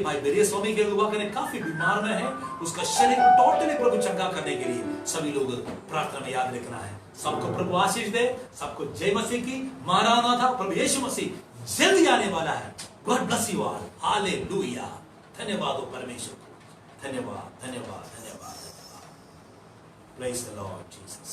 भाई बेरिया स्वामी के विवाह करने काफी बीमार में है, उसका शरीर टोटली प्रभु चंगा करने के लिए सभी लोग प्रार्थना में याद रखना है। सबको प्रभु आशीष दे। सबको जय मसीह की। मारानाथा, प्रभु यीशु मसीह जल्दी आने वाला है। God bless you all. Hallelujah. धन्यवाद हो परमेश्वर को। धन्यवाद, धन्यवाद, धन्यवाद, धन्यवाद। Praise the Lord Jesus.